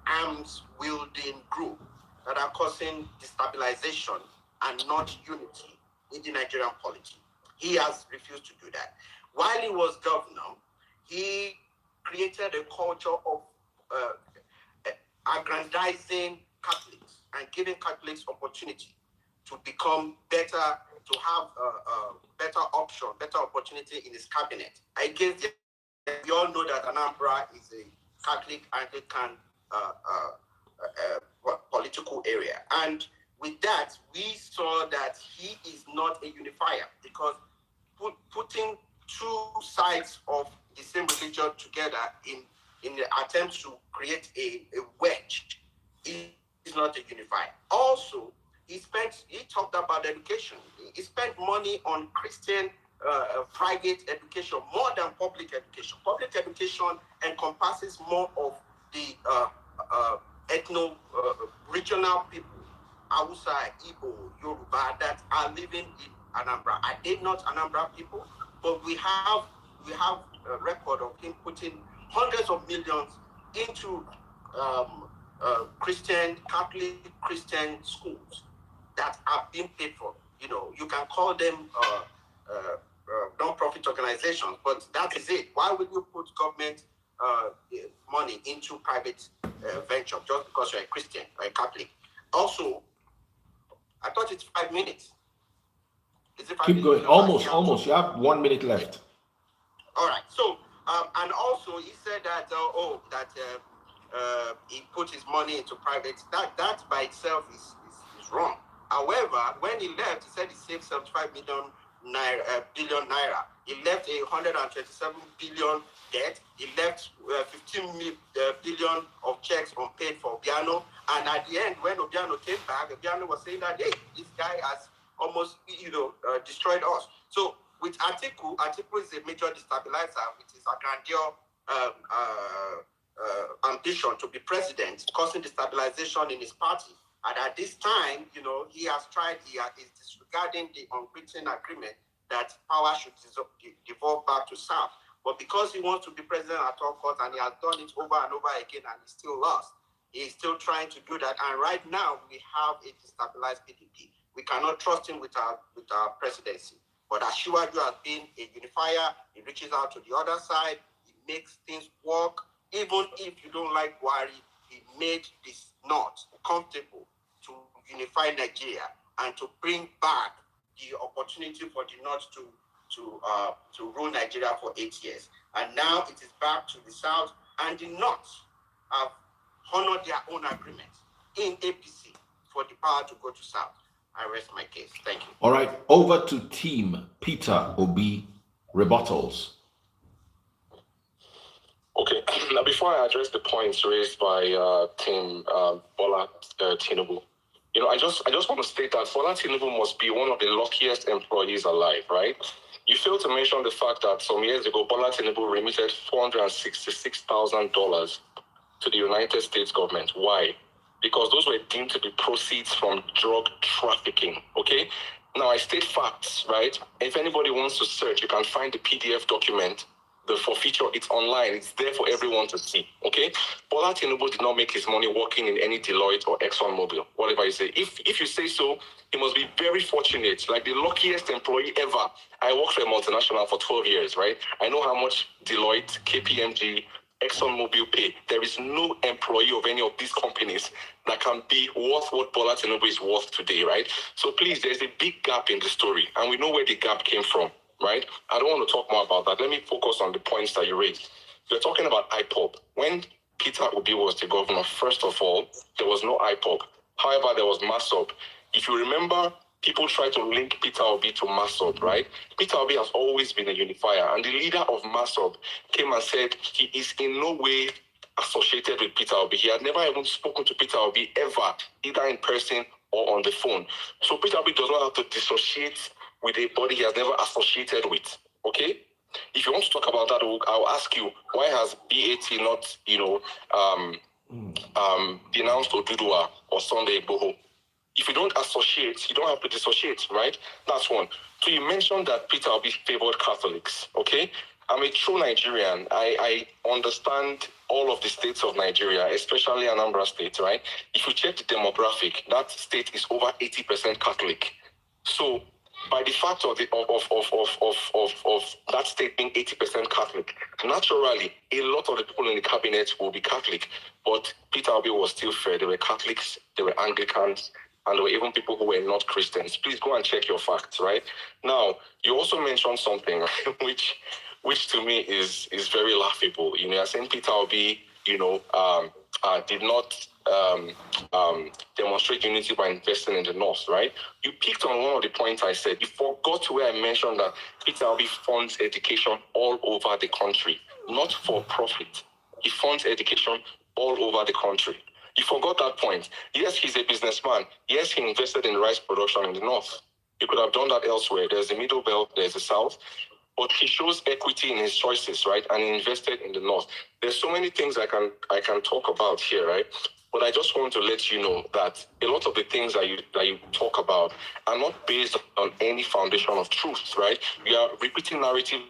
arms wielding group that are causing destabilization and not unity in the Nigerian polity. He has refused to do that. While he was governor, he created a culture of aggrandizing Catholics and giving Catholics opportunity to become better, to have a better option, better opportunity in his cabinet. Against we all know that Anambra is a Catholic Anglican political area. And with that, we saw that he is not a unifier, because putting two sides of the same religion together in the attempt to create a wedge is not a unifier. Also, he talked about education. He spent money on Christian private education more than public education. Public education encompasses more of the regional people, Hausa, Igbo, Yoruba, that are living in Anambra. Are they not Anambra people? But we have a record of him putting hundreds of millions into Catholic Christian schools that are being paid for. You can call them non-profit organizations, but that is it. Why would you put government money into private venture just because you're a Christian or a Catholic? Also, I thought it's 5 minutes. Is it 5 Keep minutes? going. Almost. You have 1 minute left. All right. So, and also he said that he put his money into private. That by itself is wrong. However, when he left, he said he saved 75 billion naira. He left 127 billion debt. He left 15 billion of checks unpaid for Obiano. And at the end, when Obiano came back, Obiano was saying that, hey, this guy has almost destroyed us. So with Atiku is a major destabilizer with his grandeur ambition to be president, causing destabilization in his party. And at this time, he is disregarding the unwritten agreement that power should devolve back to South. But because he wants to be president at all costs, and he has done it over and over again, and he still lost, he's still trying to do that. And right now, we have a destabilized PDP. We cannot trust him with our presidency. But Asiwaju has been a unifier. He reaches out to the other side. He makes things work. Even if you don't like Buhari, he made this North comfortable to unify Nigeria and to bring back the opportunity for the North to rule Nigeria for 8 years. And now it is back to the South, and the North have honored their own agreement in APC for the power to go to South. I rest my case. Thank you. All right, over to Team Peter Obi Rebuttals. Okay, now before I address the points raised by Team Bola Tinubu, I just want to state that Bola Tinubu must be one of the luckiest employees alive, right? You failed to mention the fact that some years ago, Bola Tinubu remitted $466,000 to the United States government. Why? Because those were deemed to be proceeds from drug trafficking, okay? Now, I state facts, right? If anybody wants to search, you can find the PDF document, the forfeiture. It's online. It's there for everyone to see, okay? Bola Tinubu did not make his money working in any Deloitte or ExxonMobil, whatever you say. If you say so, he must be very fortunate, like the luckiest employee ever. I worked for a multinational for 12 years, right? I know how much Deloitte, KPMG, ExxonMobil pay. There is no employee of any of these companies that can be worth what Bola Tinubu is worth today, right? So please, there's a big gap in the story, and we know where the gap came from, right? I don't want to talk more about that. Let me focus on the points that you raised. You're talking about IPOB. When Peter Obi was the governor, first of all, there was no IPOB. However, there was MASOB. If you remember, people try to link Peter Obi to MASOB, right? Peter Obi has always been a unifier, and the leader of MASOB came and said he is in no way associated with Peter Obi. He had never even spoken to Peter Obi ever, either in person or on the phone. So Peter Obi does not have to dissociate with a body he has never associated with, okay? If you want to talk about that, I'll ask you, why has BAT not, denounced Oduduwa or Sunday Igboho? If you don't associate, you don't have to dissociate, right? That's one. So you mentioned that Peter Obi favored Catholics, okay? I'm a true Nigerian. I understand all of the states of Nigeria, especially Anambra State, right? If you check the demographic, that state is over 80% Catholic. So by the fact of that state being 80% Catholic, naturally, a lot of the people in the cabinet will be Catholic. But Peter Obi was still fair. There were Catholics, there were Anglicans, and there were even people who were not Christians. Please go and check your facts, right? Now, you also mentioned something which to me is very laughable. You're saying Peter Obi, did not demonstrate unity by investing in the North, right? You picked on one of the points I said. You forgot where I mentioned that Peter Obi funds education all over the country, not for profit. He funds education all over the country. You forgot that point. Yes, he's a businessman. Yes, he invested in rice production in the North. He could have done that elsewhere. There's the Middle Belt, there's the South. But he shows equity in his choices, right? And he invested in the North. There's so many things I can talk about here, right? But I just want to let you know that a lot of the things that you talk about are not based on any foundation of truth, right? We are repeating narrative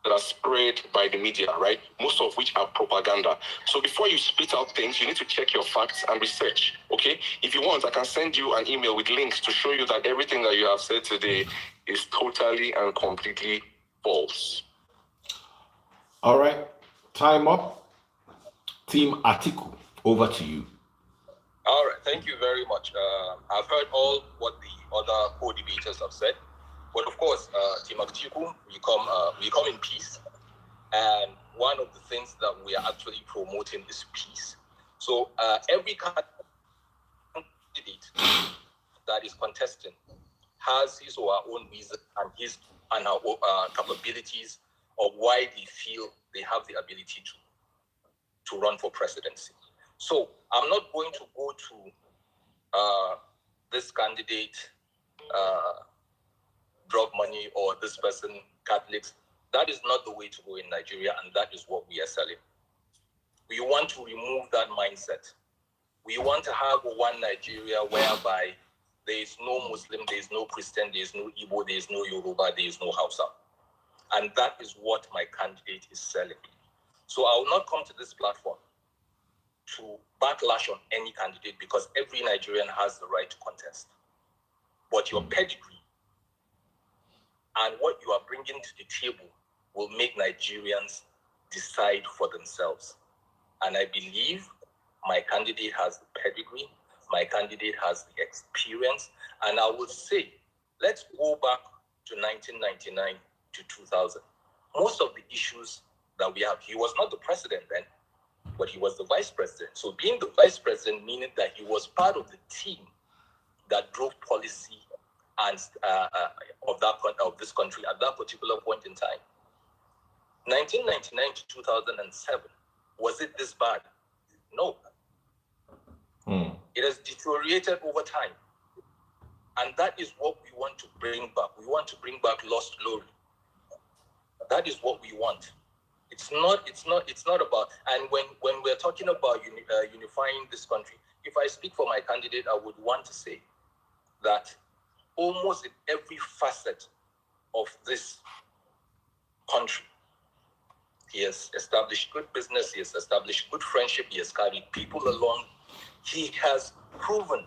that are spread by the media, right? Most of which are propaganda. So before you spit out things, you need to check your facts and research, okay? If you want, I can send you an email with links to show you that everything that you have said today is totally and completely false. All right, time up. Team Atiku, over to you. All right, thank you very much. I've heard all what the other co-debaters have said. But of course, Team Atiku, we come in peace. And one of the things that we are actually promoting is peace. So every candidate that is contesting has his or her own reason and her capabilities of why they feel they have the ability to run for presidency. So I'm not going to go to this candidate drug money or this person Catholics. That is not the way to go in Nigeria, and that is what we are selling. We want to remove that mindset. We want to have one Nigeria whereby there is no Muslim, there is no Christian, there is no Igbo, there is no Yoruba, there is no Hausa. And that is what my candidate is selling. So I will not come to this platform to backlash on any candidate because every Nigerian has the right to contest. But your pedigree and what you are bringing to the table will make Nigerians decide for themselves. And I believe my candidate has the pedigree, my candidate has the experience, and I would say, let's go back to 1999 to 2000. Most of the issues that we have, he was not the president then, but he was the vice president. So being the vice president meaning that he was part of the team that drove policy and of this country at that particular point in time. 1999 to 2007, was it this bad? No. It has deteriorated over time. And that is what we want to bring back. We want to bring back lost glory. That is what we want. It's not about, and when we're talking about unifying this country, if I speak for my candidate, I would want to say that almost in every facet of this country, he has established good business, he has established good friendship, he has carried people along. He has proven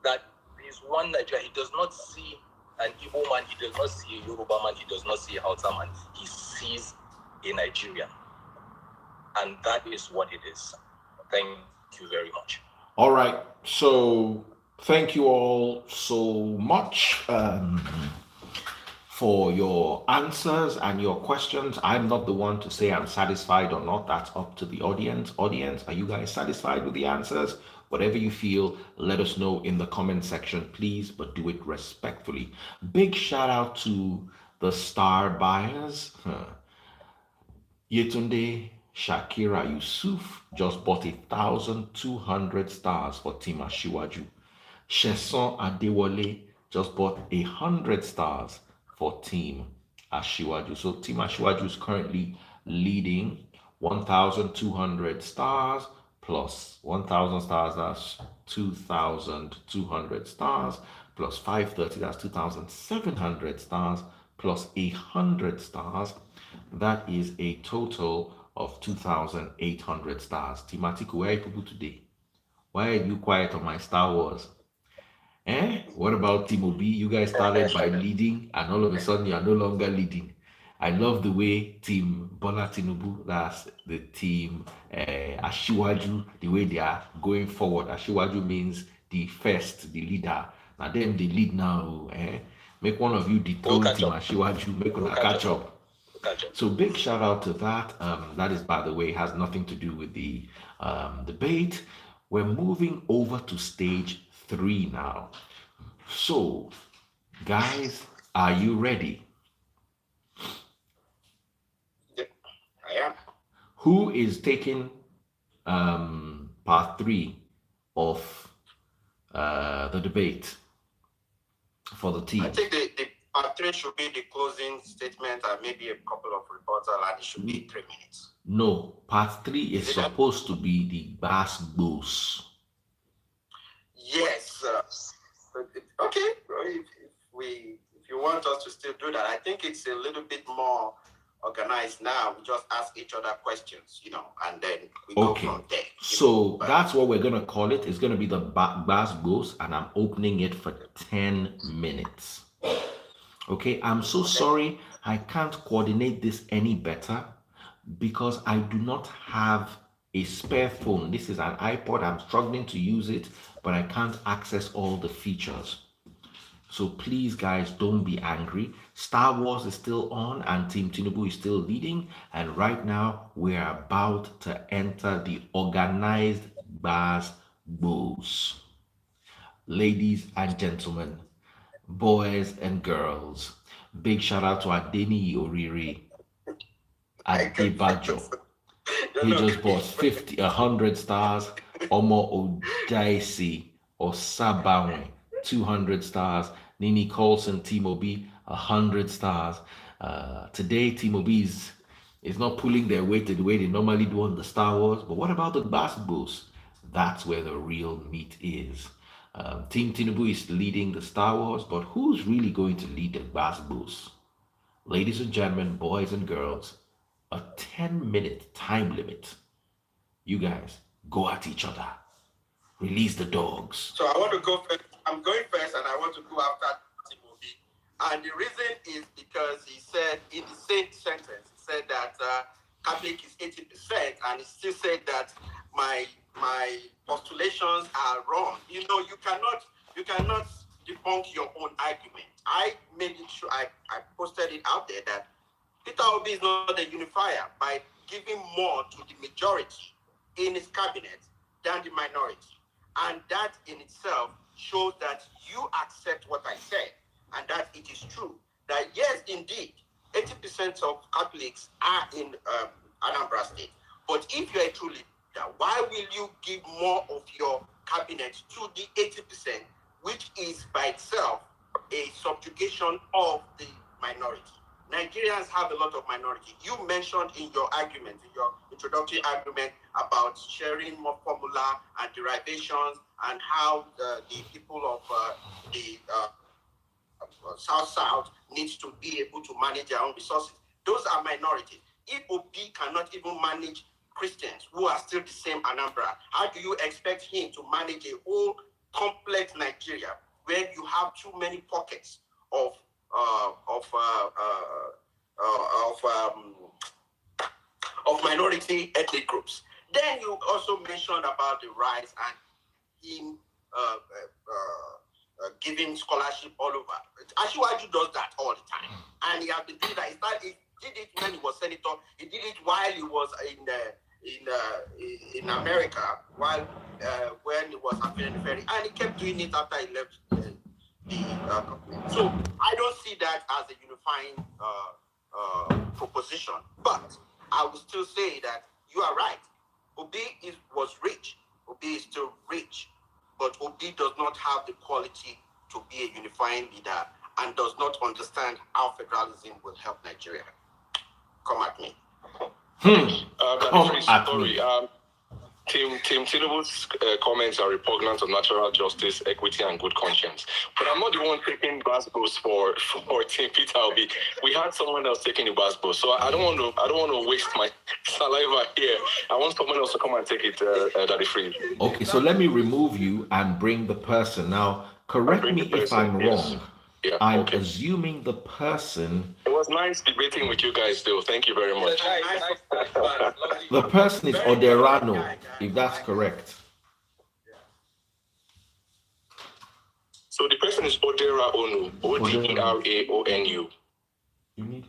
that there is one Nigeria. He does not see an Igbo man, he does not see a Yoruba man, he does not see a Hausa man. He sees a Nigerian. And that is what it is. Thank you very much. All right. So thank you all so much for your answers and your questions. I'm not the one to say I'm satisfied or not. That's up to the audience. Audience, are you guys satisfied with the answers? Whatever you feel, let us know in the comment section, please, but do it respectfully. Big shout out to the star buyers. Yetunde Shakira Yusuf just bought 1,200 stars for Team Ashiwaju. Sheson Adewale just bought 100 stars for Team Ashiwaju. So Team Ashiwaju is currently leading 1,200 stars plus 1,000 stars, that's 2,200 stars plus 530, that's 2,700 stars plus 100 stars. That is a total of 2,800 stars. Team Atiku, where are people today? Why are you quiet on my Star Wars? What about Team Obi? You guys started by leading and all of a sudden you are no longer leading. I love the way Team Bola Tinubu, that's the team Ashiwaju, the way they are going forward. Ashiwaju means the first, the leader. Now them they lead now. Make one of you dethrone Team Ashiwaju, make one catch up. So big shout out to that. That is, by the way, has nothing to do with the debate. We're moving over to stage 3 now. So, guys, are you ready? Yeah, I am. Who is taking part 3 of the debate for the team? I think the part 3 should be the closing statement and maybe a couple of rebuttal, and it should be 3 minutes. No, part 3 is supposed to be the bass boss. Yes. Okay. If you want us to still do that, I think it's a little bit more organized now. We just ask each other questions, and then we go from there. So that's what we're gonna call it. It's gonna be the bass boss, and I'm opening it for 10 minutes. Okay, I'm so sorry I can't coordinate this any better because I do not have a spare phone. This is an iPod. I'm struggling to use it, but I can't access all the features. So please, guys, don't be angry. Star Wars is still on and Team Tinubu is still leading. And right now, we're about to enter the organized bars bulls. Ladies and gentlemen, boys and girls, big shout out to Adeni Oriri, Adebajo. He just bought 50, 100 stars. Omo Odaisi or Sabawe, 200 stars. Nini Colson, Timo B, 100 stars. Today, Timo B is not pulling their weight the way they normally do on the Star Wars. But what about the basketballs? That's where the real meat is. Team Tinubu is leading the Star Wars, but who's really going to lead the basketballs? Ladies and gentlemen, boys and girls, a 10-minute time limit. You guys go at each other. Release the dogs. So I want to go first. I'm going first, and I want to go after Timothy. And the reason is because he said in the same sentence, he said that Catholic is 80%, and he still said that my postulations are wrong. You know, you cannot debunk your own argument. I made it sure I posted it out there that Peter Obi is not a unifier by giving more to the majority in his cabinet than the minority. And that in itself shows that you accept what I said and that it is true. That yes, indeed, 80% of Catholics are in Anambra State. But if you're a true leader, why will you give more of your cabinet to the 80%, which is by itself a subjugation of the minority? Nigerians have a lot of minority. You mentioned in your argument, in your introductory argument, about sharing more formula and derivations and how the people of the South needs to be able to manage their own resources. Those are minorities. If Obi cannot even manage Christians who are still the same Anambra, how do you expect him to manage a whole complex Nigeria where you have too many pockets of minority ethnic groups? Then you also mentioned about the rise and him giving scholarship all over. Ashiwaju does that all the time, and he has been doing that. He did it when he was senator. He did it while he was in America, while when he was at Ferry, and he kept doing it after he left the company. So I don't see that as a unifying proposition. But I will still say that you are right. Obi was rich. Obi is still rich. But Obi does not have the quality to be a unifying leader and does not understand how federalism will help Nigeria. Come at me. Team Tinubu's comments are repugnant to natural justice, equity, and good conscience. But I'm not the one taking basketballs for Team Peter Obi. We had someone else taking the basketball, so I don't want to waste my saliva here. I want someone else to come and take it, Daddy Free. Okay, so let me remove you and bring the person. Now, correct me if I'm wrong. Yeah, I'm assuming the person. It was nice debating with you guys, though. Thank you very much. The person is Oderano, if that's correct. So the person is Odera Onu, Oderaonu. You need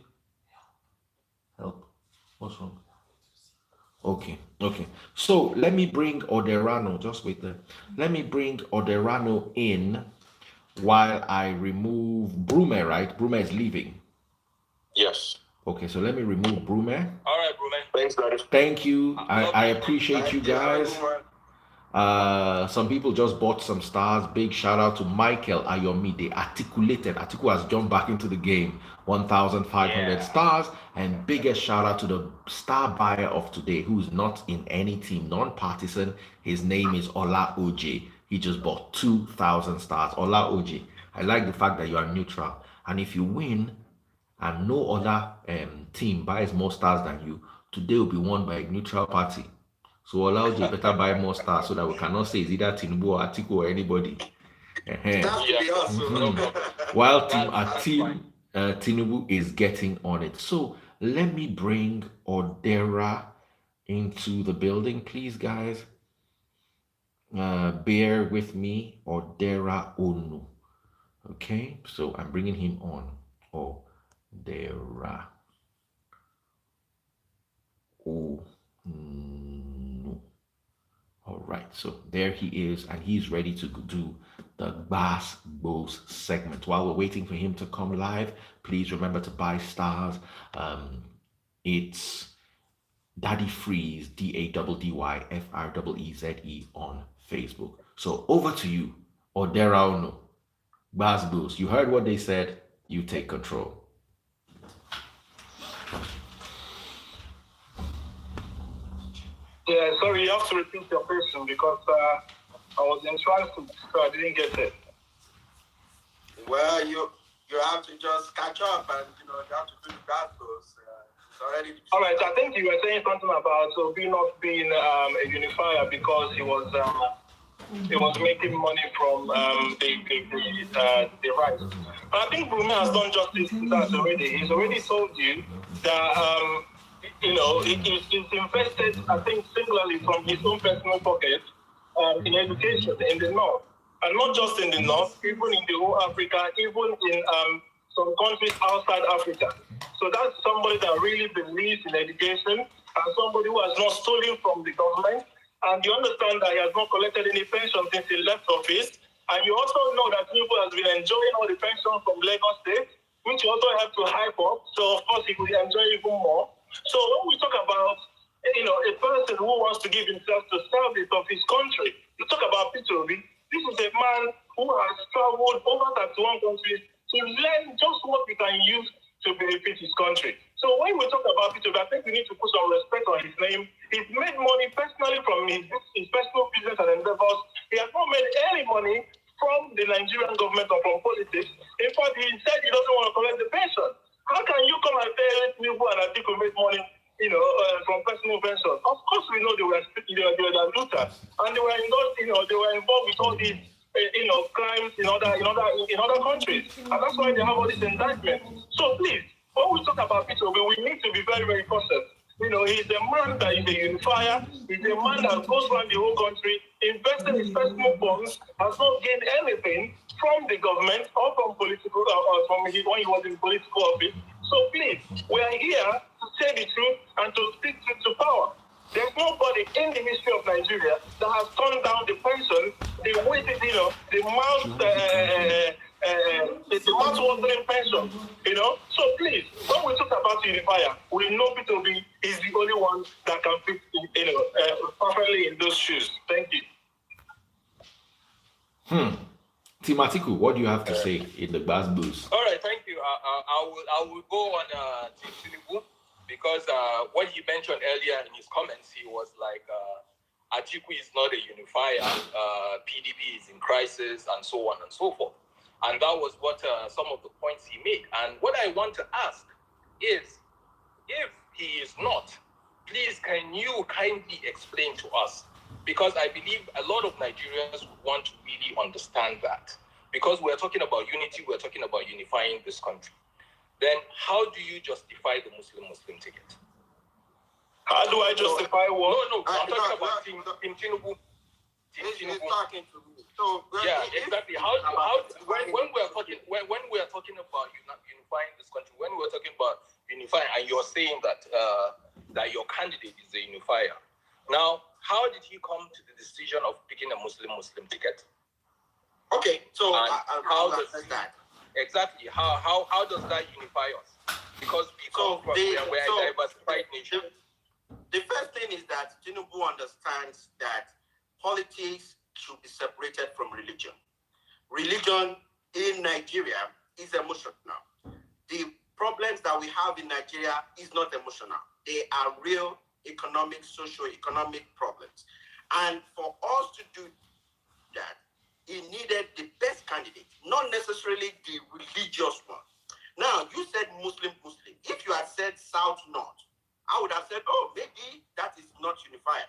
help? What's wrong? Okay. So let me bring Oderano. Just wait there. Let me bring Oderano in while I remove Brume, right? Brume is leaving. Yes. Okay, so let me remove Brume. All right, Brume. Thanks, Daddy. Thank you. I appreciate you guys. Some people just bought some stars. Big shout out to Michael Ayomi. They articulated. Atiku has jumped back into the game. 1,500 stars. And biggest shout out to the star buyer of today, who's not in any team, non-partisan. His name is Ola OJ. He just bought 2,000 stars. Ola OJ. I like the fact that you are neutral. And if you win and no other team buys more stars than you, today will be won by a neutral party. So Ola OJ better buy more stars so that we cannot say it's either Tinubu or Atiku or anybody. While team Tinubu is getting on it. So let me bring Odera into the building, please, guys. Bear with me, Odera Onu. Okay, so I'm bringing him on. Oh, there. Oh, no. All right, so there he is, and he's ready to do the Bass Bulls segment. While we're waiting for him to come live, please remember to buy stars. It's Daddy Freeze, DADDYFREEZE on Facebook. So over to you, or no. Bass Bulls. You heard what they said. You take control. Yeah, sorry, you have to repeat your question because I was in transit, so I didn't get it. Well, you have to just catch up, and you have to do the battles. It's already. All right, I think you were saying something about Obi not being a unifier because he was making money from the rights. I think Brumi has done justice to that already. He's already told you that he's invested, I think, singularly from his own personal pocket in education in the north, and not just in the north, even in the whole Africa, even in some countries outside Africa. So that's somebody that really believes in education and somebody who has not stolen from the government. And you understand that he has not collected any pension since he left office. And you also know that Tinubu has been enjoying all the pension from Lagos State, which you also have to hype up. So, of course, he will enjoy even more. So when we talk about, a person who wants to give himself to service of his country, you talk about Peter Obi. This is a man who has traveled over 31 countries to learn just what we can use to benefit his country. So when we talk about Peter Obi, I think we need to put some respect on his name. He's made money personally from his personal business and endeavors. He has not made any money from the Nigerian government or from politics. In fact, he said he doesn't want to collect the pension. How can you come and say Tinubu and Atiku made money, from personal pension? Of course, we know they were looters, and they were involved with all these, crimes in other countries, and that's why they have all these indictments. So please, when we talk about Peter Obi, we need to be very, very cautious. He's a man that is a unifier. He's a man that goes around the whole country, investing his personal funds, has not gained anything from the government or from political, or from when he was in political office. So please, we are here to say the truth and to speak truth to power. There's nobody in the history of Nigeria that has turned down the pension, the mouth-watering pension, So please, when we talk about unifier, we know Peter Obi is the only one that can fit, perfectly in those shoes. Thank you. Team Atiku, what do you have to say in the Bass Bulls? All right, thank you. I will go on Team Tinubu because what he mentioned earlier in his comments, he was like, Atiku is not a unifier, PDP is in crisis, and so on and so forth. And that was what some of the points he made. And what I want to ask is, if he is not, please can you kindly explain to us? Because I believe a lot of Nigerians would want to really understand that. Because we're talking about unity, we're talking about unifying this country. Then how do you justify the Muslim ticket? How do I justify what? No, I'm talking about Team Tinubu. He's talking to me. So yeah, exactly. When we are talking about unifying this country, when we're talking about unifying, and you're saying that that your candidate is a unifier. Now, how did he come to the decision of picking a Muslim ticket? Okay, so how does that exactly? How does that unify us? Because we come from we're a diversified nation. The first thing is that Tinubu understands that politics should be separated from religion. Religion in Nigeria is emotional. The problems that we have in Nigeria is not emotional. They are real economic, socio-economic problems. And for us to do that, he needed the best candidate, not necessarily the religious one. Now, you said Muslim. If you had said South-North, I would have said, oh, maybe that is not unified.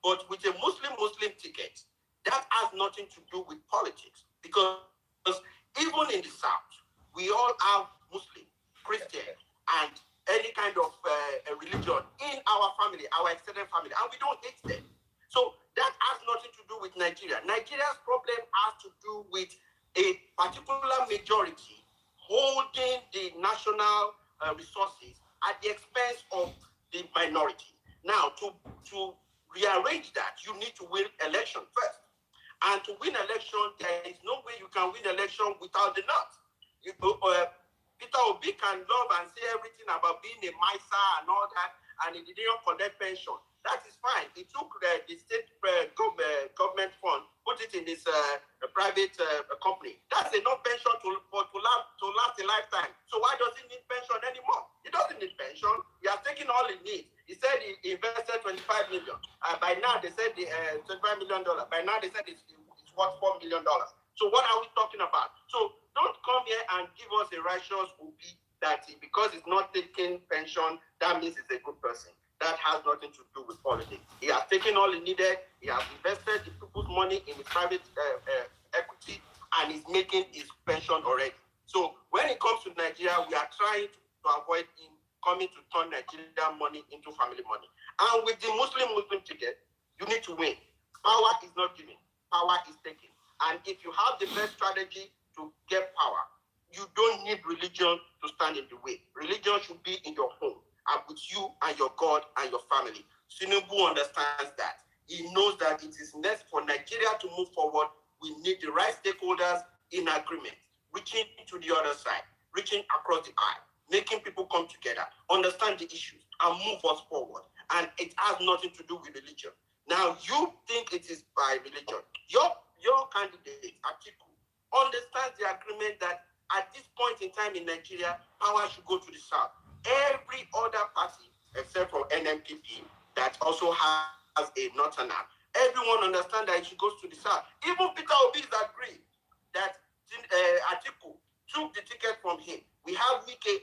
But with a Muslim ticket, that has nothing to do with politics. Because even in the South, we all have Muslim, Christian, and any kind of religion in our family, our extended family, and we don't hate them. So that has nothing to do with Nigeria. Nigeria's problem has to do with a particular majority holding the national resources at the expense of the minority. Now, to rearrange that, you need to win election first. And to win election, there is no way you can win election without the North. Peter Obi can love and say everything about being a miser and all that, and he didn't collect pension. That is fine. He took the state government fund, put it in his private company. That's enough pension to last a lifetime. So why does he need pension anymore? He doesn't need pension. He has taken all he needs. He said he invested 25 million. By now they said $25 million. By now they said it's worth $4 million. So what are we talking about? So don't come here and give us a righteous Obi that because he's not taking pension, that means he's a good person. That has nothing to do with politics. He has taken all he needed. He has invested the people's money in his private equity, and he's making his pension already. So when it comes to Nigeria, we are trying to avoid him coming to turn Nigerian money into family money. And with the Muslim ticket, you need to win. Power is not given. Power is taken. And if you have the best strategy to get power, you don't need religion to stand in the way. Religion should be in your home and with you and your God and your family. Tinubu understands that. He knows that it is next for Nigeria to move forward. We need the right stakeholders in agreement, reaching to the other side, reaching across the aisle, making people come together, understand the issues, and move us forward. And it has nothing to do with religion. Now, you think it is by religion. Your candidate, Atiku, understands the agreement that at this point in time in Nigeria, power should go to the south. Every other party, except for NMPP, that also has a northern arm, everyone understands that it should go to the south. Even Peter Obi is agreed that Atiku took the ticket from him. We have Wike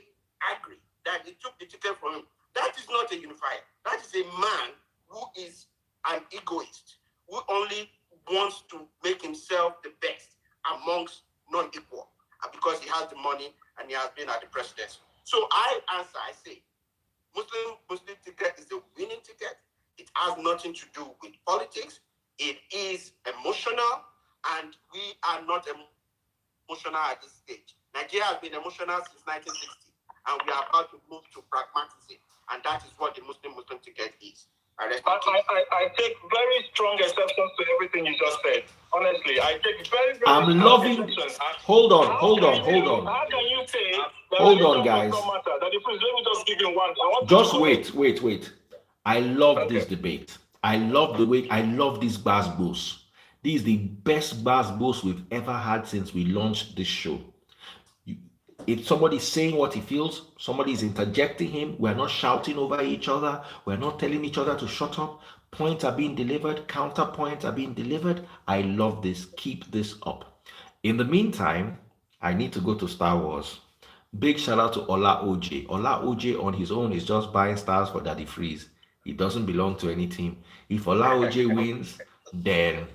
agree that he took the ticket from him. That is not a unifier. That is a man who is an egoist, who only wants to make himself the best amongst non-equal, because he has the money and he has been at the presidency. So I answer, I say, Muslim ticket is a winning ticket. It has nothing to do with politics. It is emotional, and we are not emotional at this stage. Nigeria has been emotional since 1960, and we are about to move to pragmatism, and that is what the Muslim ticket is. I take very strong exceptions to everything you just said. Honestly, I take very I'm loving. Hold on. How can you say that hold on, guys. That if let me just give you one. Just wait. I love this debate. I love this Basbos. This is the best Basbos we've ever had since we launched this show. If somebody's saying what he feels, somebody's interjecting him, we're not shouting over each other, we're not telling each other to shut up. Points are being delivered, counterpoints are being delivered. I love this. Keep this up. In the meantime, I need to go to Star Wars. Big shout out to Ola OJ. Ola OJ on his own is just buying stars for Daddy Freeze. He doesn't belong to any team. If Ola OJ wins, then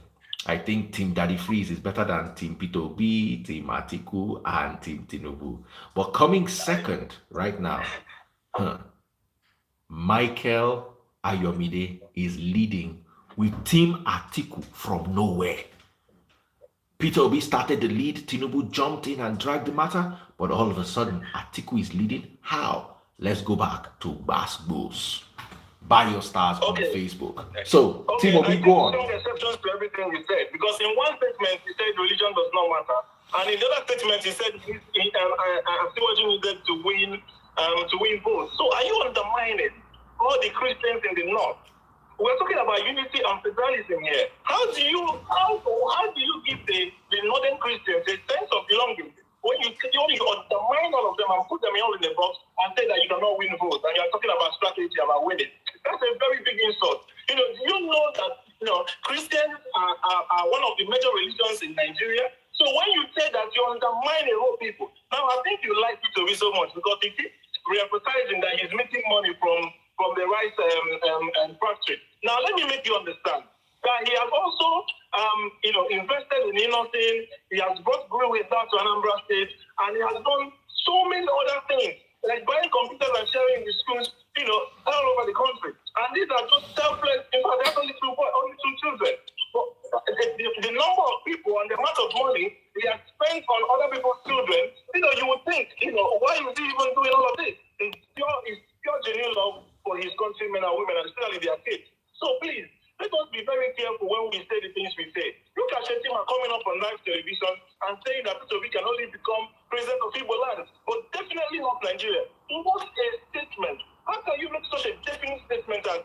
I think Team Daddy Freeze is better than Team Peter Obi, Team Atiku, and Team Tinubu. But coming second right now, Michael Ayomide is leading with Team Atiku from nowhere. Peter Obi started the lead, Tinubu jumped in and dragged the matter, but all of a sudden, Atiku is leading. How? Let's go back to Basbos. Buy your stars on Facebook. So, Team Obi, go on. Strong exceptions to everything we said, because in one statement he said religion does not matter, and in the other statement he said theology needed to win votes. So, are you undermining all the Christians in the north? We're talking about unity and federalism here. How do you give the northern Christians a sense of belonging when you undermine all of them and put them all in a box and say that you cannot win votes, and you're talking about strategy about winning? That's a very big insult. Do you know that Christians are one of the major religions in Nigeria? So when you say that you undermine a whole people, now I think you like it to be so much because he keeps re-emphasizing that he's making money from the rice factory. Now let me make you understand that he has also invested in Innocent. He has brought Greenway down to Anambra State, and he has done so many other things, like buying computers and sharing in the schools, all over the country. And these are just selfless. In fact, there's only two children. But the number of people and the amount of money he has spent on other say the things we say. Look at Shetima coming up on live television and saying that Peter Obi can only become president of Igbo land, but definitely not Nigeria. It was a statement. How can you make such a definite statement as,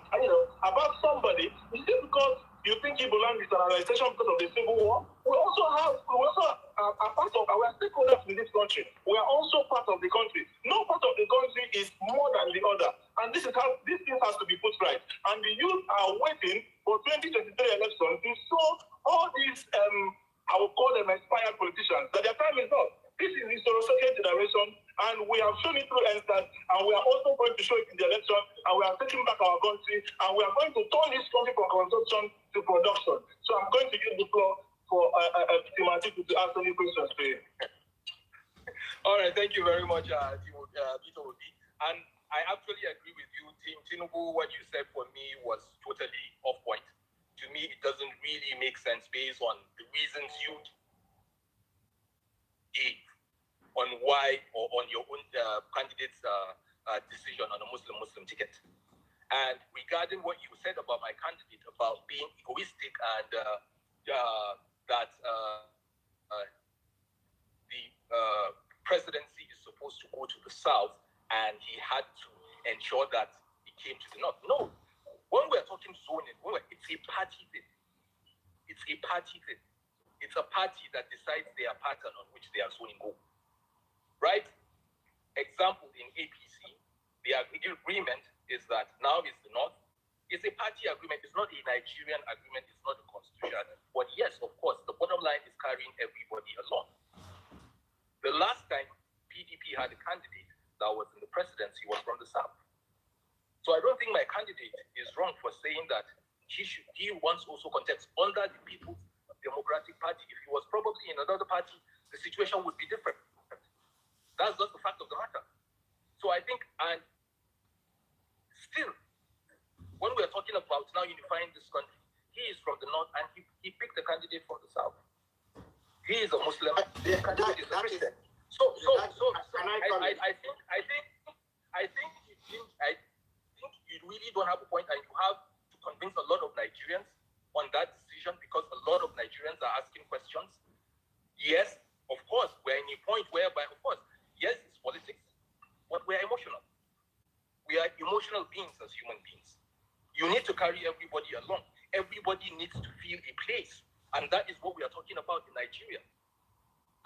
about somebody? Is it because you think Igbo land is an annexation because of the Civil War? We also are part of our stakeholders in this country. We are also part of the country. No part of the country is more than the other. And this is how this thing has to be put right. And the youth are waiting for 2023 election to show all these, I will call them expired politicians, that their time is up. This is the Sorosocate generation, and we have shown it through NSTAT, and we are also going to show it in the election, and we are taking back our country, and we are going to turn this country from consumption to production. So I'm going to give the floor for Timothy to ask any questions to you. All right, thank you very much, Peter Obi. And I actually agree with you, Tinubu. What you said for me was totally off point. To me, it doesn't really make sense based on the reasons you gave on why or on your own candidate's decision on a Muslim ticket. And regarding what you said about my candidate about being egoistic and that the presidency is supposed to go to the south and he had to ensure that he came to the north. No. When we're talking zoning, it's a party thing. It's a party thing. It's a party that decides their pattern on which they are zoning go. Right? Example, in APC, the agreement is that now it's the north. It's a party agreement. It's not a Nigerian agreement. It's not a constitution. But yes, of course, the bottom line is carrying everybody along. The last time PDP had a candidate that was in the presidency was from the south. So I don't think my candidate is wrong for saying that he wants also contest under the People's Democratic Party. If he was probably in another party, the situation would be different. That's just the fact of the matter. So I think, and still, when we're talking about now unifying this country, he is from the north and he picked a candidate from the south. He is a Muslim. The candidate is a Christian. I think you really don't have a point, and you have to convince a lot of Nigerians on that decision because a lot of Nigerians are asking questions. Yes, of course, we're in a point whereby, of course, yes, it's politics, but we're emotional. We are emotional beings as human beings. You need to carry everybody along. Everybody needs to feel a place, and that is what we are talking about in Nigeria.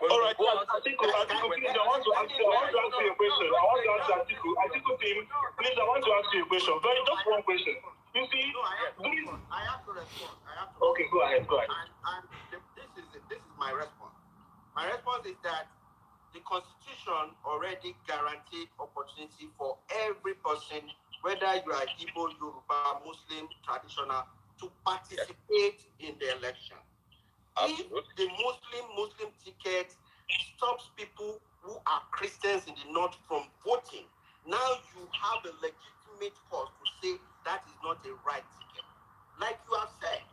All right, Atiku, please, I want to ask you a question. I want to ask Atiku team, please, I want to ask you a question. Just one question. You see, I have to respond. Okay, go ahead. And this is my response. My response is that the Constitution already guaranteed opportunity for every person, whether you are Igbo, Yoruba, Muslim, traditional, to participate in the election. Absolutely. If the Muslim ticket stops people who are Christians in the north from voting, now you have a legitimate cause to say that is not a right ticket. Like you have said,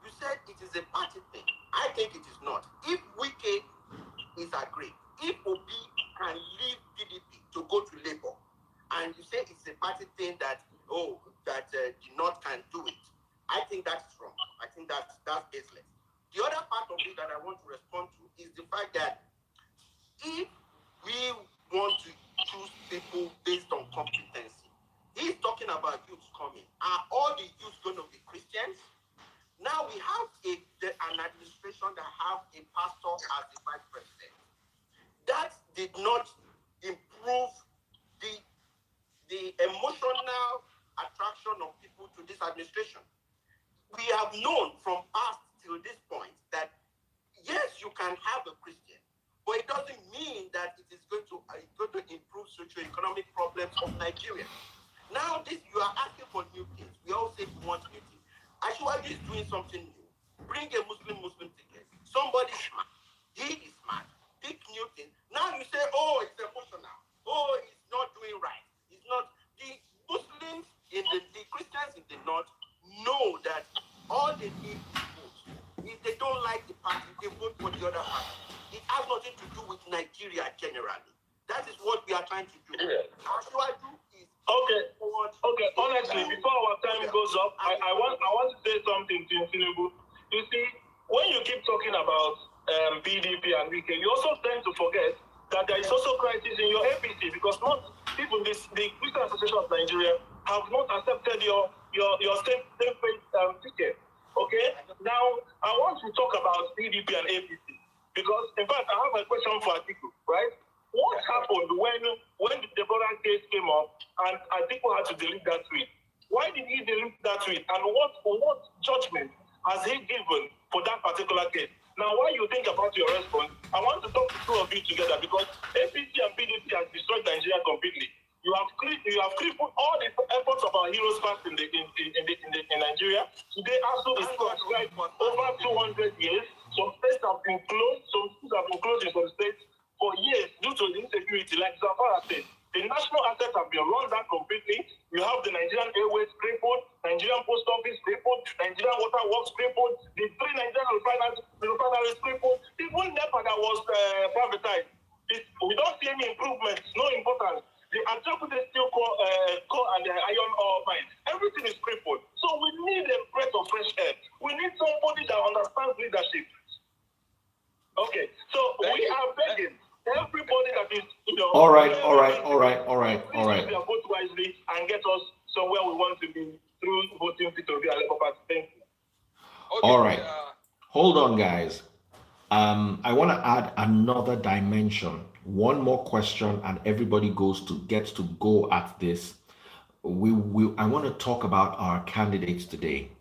you said it is a party thing. I think it is not. If Wike is agreed, if Obi can leave PDP to go to Labour, and you say it's a party thing that the north can do it, I think that's wrong. I think that's baseless. The other part of it that I want to respond to is the fact that if we want to choose people based on competency, he's talking about youths coming. Are all the youths going to be Christians? Now we have an administration that have a pastor as the vice president. That did not improve the emotional attraction of people to this administration. We have known from past till this point that yes, you can have a Christian, but it doesn't mean that it is going to improve socio-economic problems of Nigeria. Now you are asking for new things. We all say we want new things. Ashwaji is doing something new. Bring a Muslim ticket. Somebody smart. He is smart. Pick new things. Now you say, oh, it's emotional. Oh, it's not doing right. It's not. The Muslims the Christians in the north know that all they need is vote. If they don't like the party, they vote for the other party. It has nothing to do with Nigeria generally. That is what we are trying to do. Ashwaju is Okay. Honestly, before our time goes up, I want to say something in Tinubu. You see, when you keep talking about PDP and WIKE, you also tend to forget that there is also crisis in your APC, because not even the Christian Association of Nigeria have not accepted your same faith ticket. Okay? Now, I want to talk about PDP and APC, because, in fact, I have a question for Atiku, right? What happened when the Deborah case came up and Atiku had to delete that tweet? Why did he delete that tweet? And what judgment has he given for that particular case? Now, while you think about your response, I want to talk to two of you together, because APC and PDP has destroyed Nigeria completely. You have crippled all the efforts of our heroes past in Nigeria. Today, ASU is proscribed for over 200 years. Some states have been closed. Some schools have been closed in some states for years due to the insecurity. Like Zafara said, the national assets have been run down completely. You have the Nigerian Airways crippled, Nigerian Post Office crippled, Nigerian Water Works crippled, the 3 Nigerian refineries crippled, even NEPA that was privatized. We don't see any improvements, no importance. The Atiku still coal and the iron ore mine. Everything is crippled. So we need a breath of fresh air. We need somebody that understands leadership. Okay, so we are begging everybody that is, All right. Please vote wisely and get us somewhere we want to be through voting to be a Labour Party. Thank you. Okay, All right. Hold on, guys. I want to add another dimension. One more question, and everybody gets to go at this. I want to talk about our candidates today,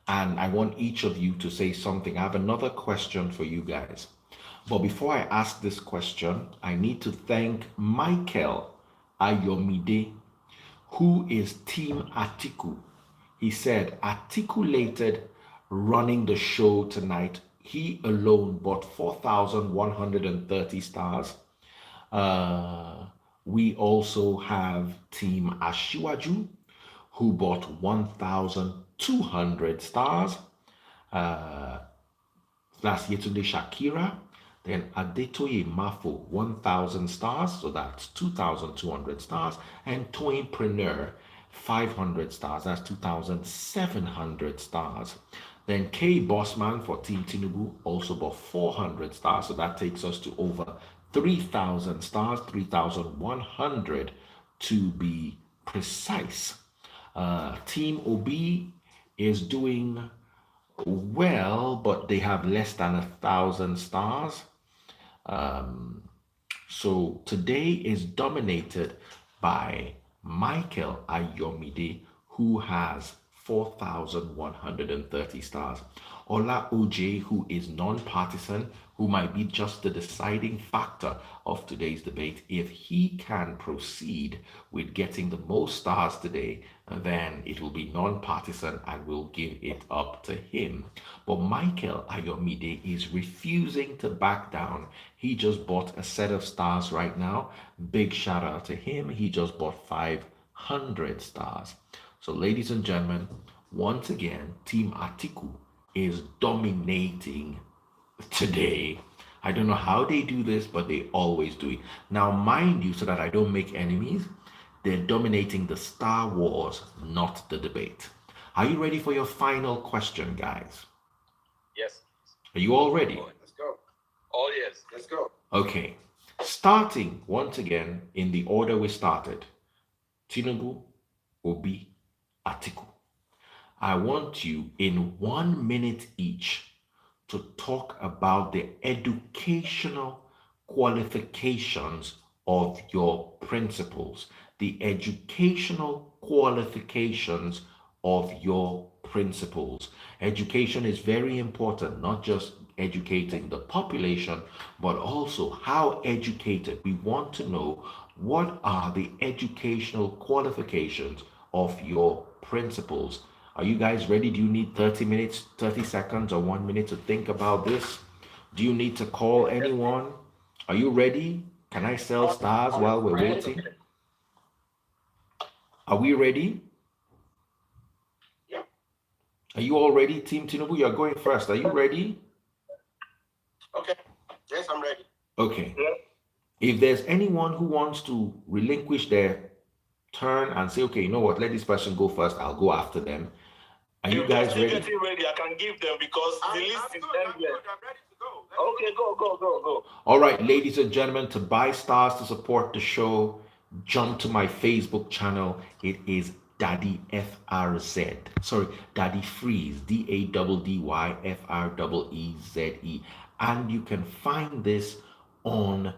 and I want each of you to say something. I have another question for you guys. But before I ask this question, I need to thank Michael Ayomide, who is Team Atiku. He said, articulated running the show tonight. He alone bought 4,130 stars. We also have Team Ashiwaju, who bought 1,200 stars. That's Yetunde Shakira. Then Adetoye Mafo, 1,000 stars, so that's 2,200 stars. And Toyinpreneur, 500 stars, that's 2,700 stars. Then K Bossman for Team Tinubu also bought 400 stars, so that takes us to over 3,000 stars, 3,100 to be precise. Team Obi is doing well, but they have less than 1,000 stars. So today is dominated by Michael Ayomide, who has 4,130 stars. Ola OJ, who is non-partisan, who might be just the deciding factor of today's debate. If he can proceed with getting the most stars today, then it will be non-partisan and we'll give it up to him. But Michael Ayomide is refusing to back down. He just bought a set of stars right now. Big shout out to him. He just bought 500 stars. So ladies and gentlemen, once again, Team Atiku is dominating today. I don't know how they do this, but they always do it. Now, mind you, so that I don't make enemies, they're dominating the Star Wars, not the debate. Are you ready for your final question, guys? Yes. Are you all ready? Let's go. All yes. Let's go. Okay. Starting once again in the order we started. Tinubu, Obi, Atiku. I want you in 1 minute each to talk about the educational qualifications of your principles. The educational qualifications of your principles. Education is very important, not just educating the population, but also how educated. We want to know what are the educational qualifications of your principles. Are you guys ready? Do you need 30 minutes, 30 seconds, or 1 minute to think about this? Do you need to call anyone? Are you ready? Can I sell stars while we're waiting? Are we ready? Yeah. Are you all ready? Team Tinubu, you're going first. Are you ready? Okay. Yes, I'm ready. Okay. Yeah. If there's anyone who wants to relinquish their turn and say, okay, you know what, let this person go first, I'll go after them. Are you guys ready? Getting ready. I can give them because the list is endless. I'm ready to go. Okay, go. All right, ladies and gentlemen, to buy stars to support the show, jump to my Facebook channel. It is Daddy FRZ. Sorry, Daddy Freeze. DADDY FREEZE. And you can find this on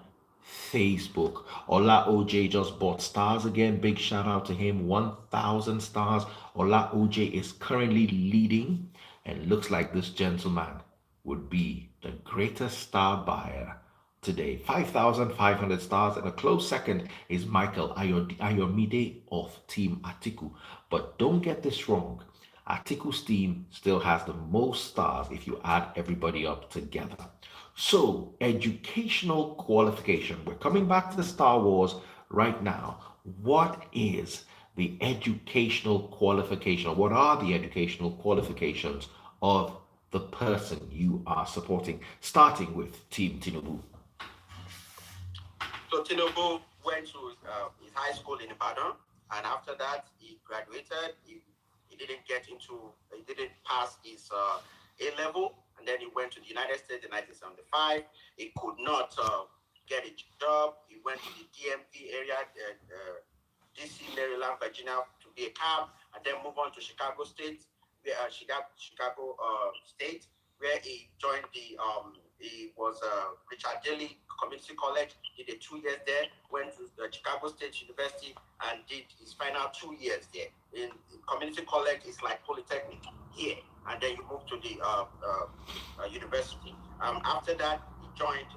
Facebook. Ola OJ just bought stars again. Big shout out to him. 1,000 stars. Ola OJ is currently leading, and looks like this gentleman would be the greatest star buyer today. 5,500 stars, and a close second is Michael Ayomide of Team Atiku. But don't get this wrong. Atiku's team still has the most stars if you add everybody up together. So, educational qualification. We're coming back to the Star Wars right now. What is the educational qualification? What are the educational qualifications of the person you are supporting? Starting with Team Tinubu. So Tinubu went to his high school in Ibadan, and after that he graduated. He didn't pass his A level, and then he went to the United States in 1975. He could not get a job. He went to the DMV area, DC, Maryland, Virginia, to be a cab, and then moved on to Chicago State, Chicago State, where he joined he was Richard Daley Community College, did a 2 years there, went to the Chicago State University and did his final 2 years there. In community college, it's like Polytechnic here, and then you move to the university. After that, he joined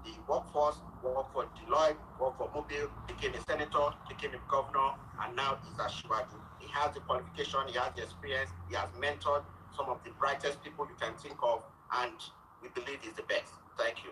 the workforce, worked for Deloitte, worked for Mobile, became a senator, became a governor, and now he's a Shiwaju. He has the qualification, he has the experience, he has mentored some of the brightest people you can think of, and we believe he's the best. Thank you.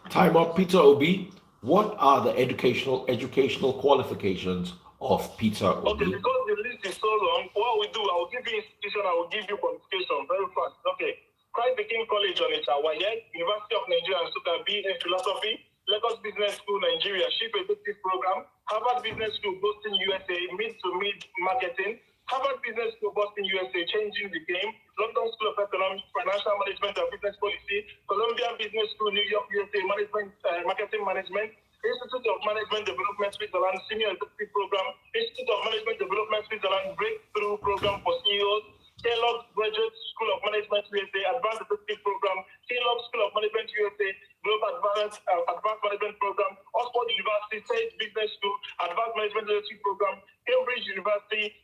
Time up, Peter Obi. What are the educational qualifications of Peter Obi? Okay, because the list is so long, what we do, I will give you institution, I will give you qualification very fast. Okay. Christ the King College on Wayek, University of Nigeria and Suka BA Philosophy, Lagos Business School Nigeria, Chief Executive Program, Harvard Business School Boston USA, Mid-to-Mid Marketing, Harvard Business School Boston USA, Changing the Game, London School of Economics, Financial Management and Business Policy, Columbia Business School, New York USA, Marketing Management, Institute of Management Development Switzerland, Senior Executive Program, Institute of Management Development Switzerland, Breakthrough Program for CEOs, Kellogg Graduate School of Management USA, Advanced Executive Program, Kellogg School of Management USA, Global Advanced Management Program, Oxford University State Business School, Advanced Management Leadership Program, Cambridge University,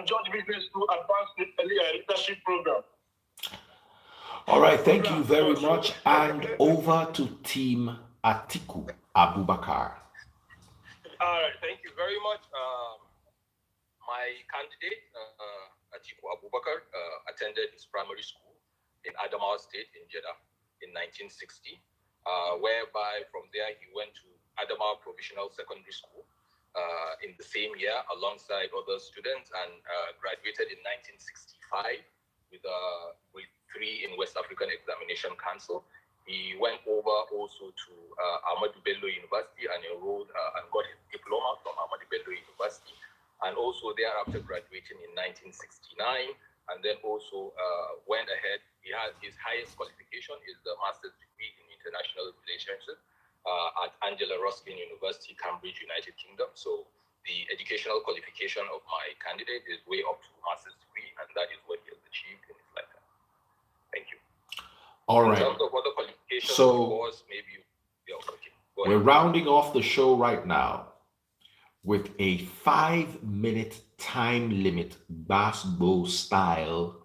George Business School, Advanced Leadership Program. All right, thank you very much. And over to Team Atiku Abubakar. All right, thank you very much. My candidate, Atiku Abubakar, attended his primary school in Adamawa State in Jeddah in 1960, whereby from there he went to Adamawa Provisional Secondary School in the same year alongside other students, and graduated in 1965 with grade 3 in West African Examination Council. He went over also to Ahmadu Bello University and enrolled and got his diploma from Ahmadu Bello University, and also thereafter graduating in 1969, and then also went ahead. He has his highest qualification is the master's degree in international relations at Angela Ruskin University, Cambridge, United Kingdom. So the educational qualification of my candidate is way up to master's degree, and that is what he has achieved in his lifetime. Thank you. All right. In terms of other qualifications, so of course, maybe okay. We're rounding off the show right now with a 5-minute time limit basketball style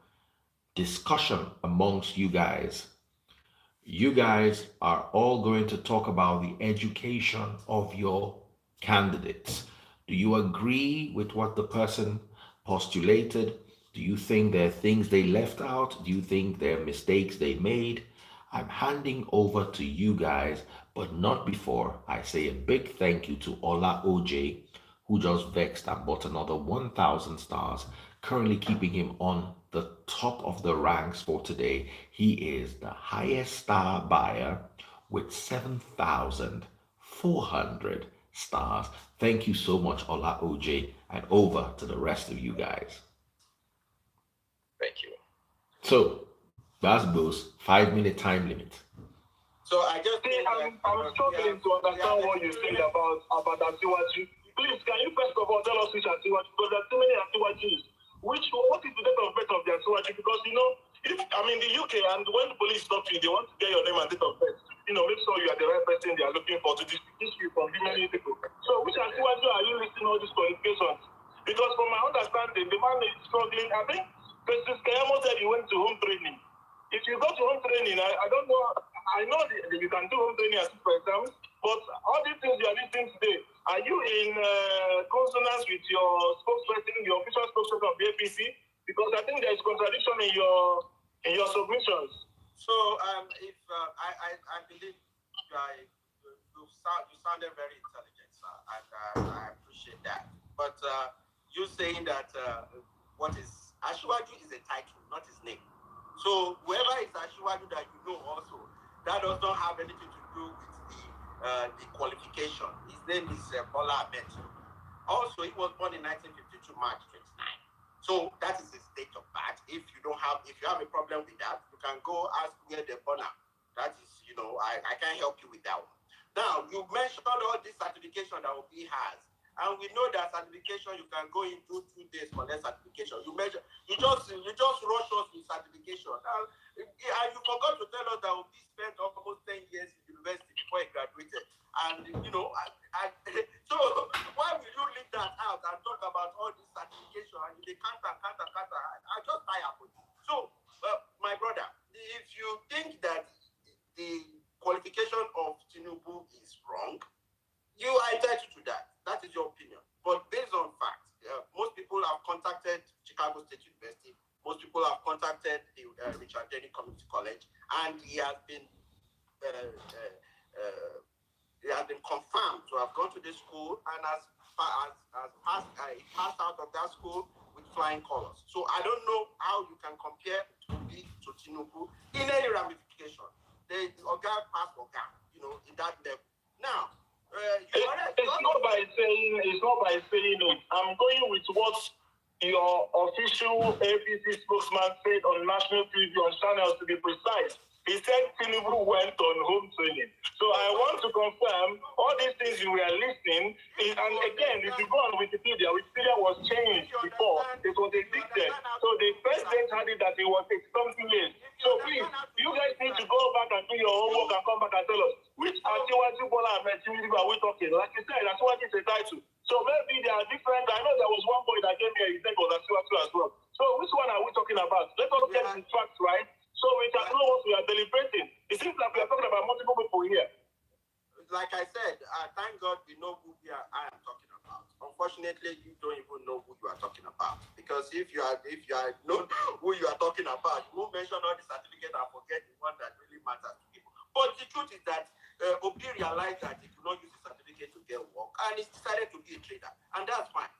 discussion amongst you guys. You guys are all going to talk about the education of your candidates. Do you agree with what the person postulated? Do you think there are things they left out? Do you think there are mistakes they made? I'm handing over to you guys, but not before I say a big thank you to Ola OJ, who just vexed and bought another 1,000 stars, currently keeping him on the top of the ranks for today. He is the highest star buyer with 7,400 stars. Thank you so much, Ola OJ, and over to the rest of you guys. Thank you. So that's Bill's 5 minute time limit. So I just See, I'm struggling to understand what you're saying about Atiwaju. Please, can you first of all tell us which Atiwaju? Because there are too many Atiwajus. What is the date of birth of the Atiwaju? Because if I'm in the UK and when the police stop you, they want to get your name and date of birth. Make sure you are the right person they are looking for to distinguish you from many people. So which Atiwaju are you listing all these qualifications? Because from my understanding, the man is struggling. I think President Kayamo said he went to home training. If you go to home training, I don't know. I know that you can do home training as for exams, but all these things you are listing today, are you in consonance with your spokesperson, your official spokesperson of the APC? Because I think there is contradiction in your submissions. So if I believe you sounded very intelligent, sir, and I appreciate that. But you saying that what is Ashwaju is a title, not his name. So whoever is Ashwaju that you know also, that does not have anything to do with the qualification. His name is Bola Ahmed. Also, he was born in 1952, March 29. So that is his date of birth. If you have a problem with that, you can go ask where they're born at. That is, I can't help you with that one. Now, you mentioned all this certification that Obi has. And we know that certification, you can go in 2 days for less certification. You just rush us with certification. And you forgot to tell us that Obi spent almost 10 years in university before he graduated. And, so why will you leave that out and talk about all this certification and they can't. I just tire for you. So, my brother, if you think that the qualification of Tinubu is wrong, you are entitled to that. That is your opinion. But based on facts, most people have contacted Chicago State University. Most people have contacted the Richard Denny Community College, and he has been confirmed to have gone to this school and has passed out of that school with flying colors. So I don't know how you can compare Obi to Tinubu in any ramification. The Oga passed Oga, in that level. Now. It's not by saying it. I'm going with what your official APC spokesman said on national TV on channels, to be precise. He said Tinubu went on home training. So I want to confirm all these things you were listing. And again, if you go on Wikipedia was changed before. It was addicted. So the president had it that it was something years. So please, you guys need to go back and do your homework and come back and tell us which Atiwaju Bola Ahmed Tinubu are we talking? Like you said, Atiwaju is a title. So maybe they are different. I know there was one boy that came here, he said was Atiwaju as well. So which one are we talking about? Let us get the facts right, so we can know what we are deliberating. It seems like we are talking about multiple people here. Like I said, thank God we know who I am talking about. Unfortunately, you don't even know who you are talking about. Because if you know who you are talking about, you won't mention all the certificate and forget the one that really matters to people. But the truth is that Obi realized that he could not use the certificate to get work, and he decided to be a trader. And that's fine.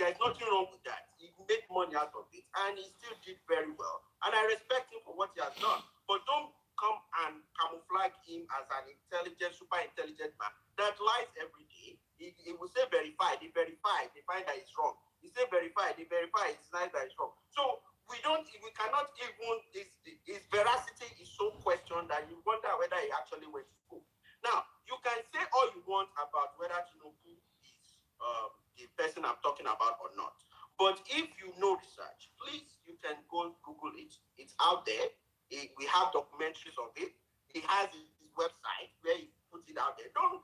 There's nothing wrong with that. He made money out of it, and he still did very well. And I respect him for what he has done. But don't come and camouflage him as an intelligent, super intelligent man that lies every day. He will say verified, they find that it's wrong. He say verified, they verify, it's nice that it's wrong. So we cannot even, his veracity is so questioned that you wonder whether he actually went to school. Now, you can say all you want about whether Tinubu is the person I'm talking about or not. But if you know research, please, you can go Google it. It's out there. We have documentaries of it. He has his website where he puts it out there. Don't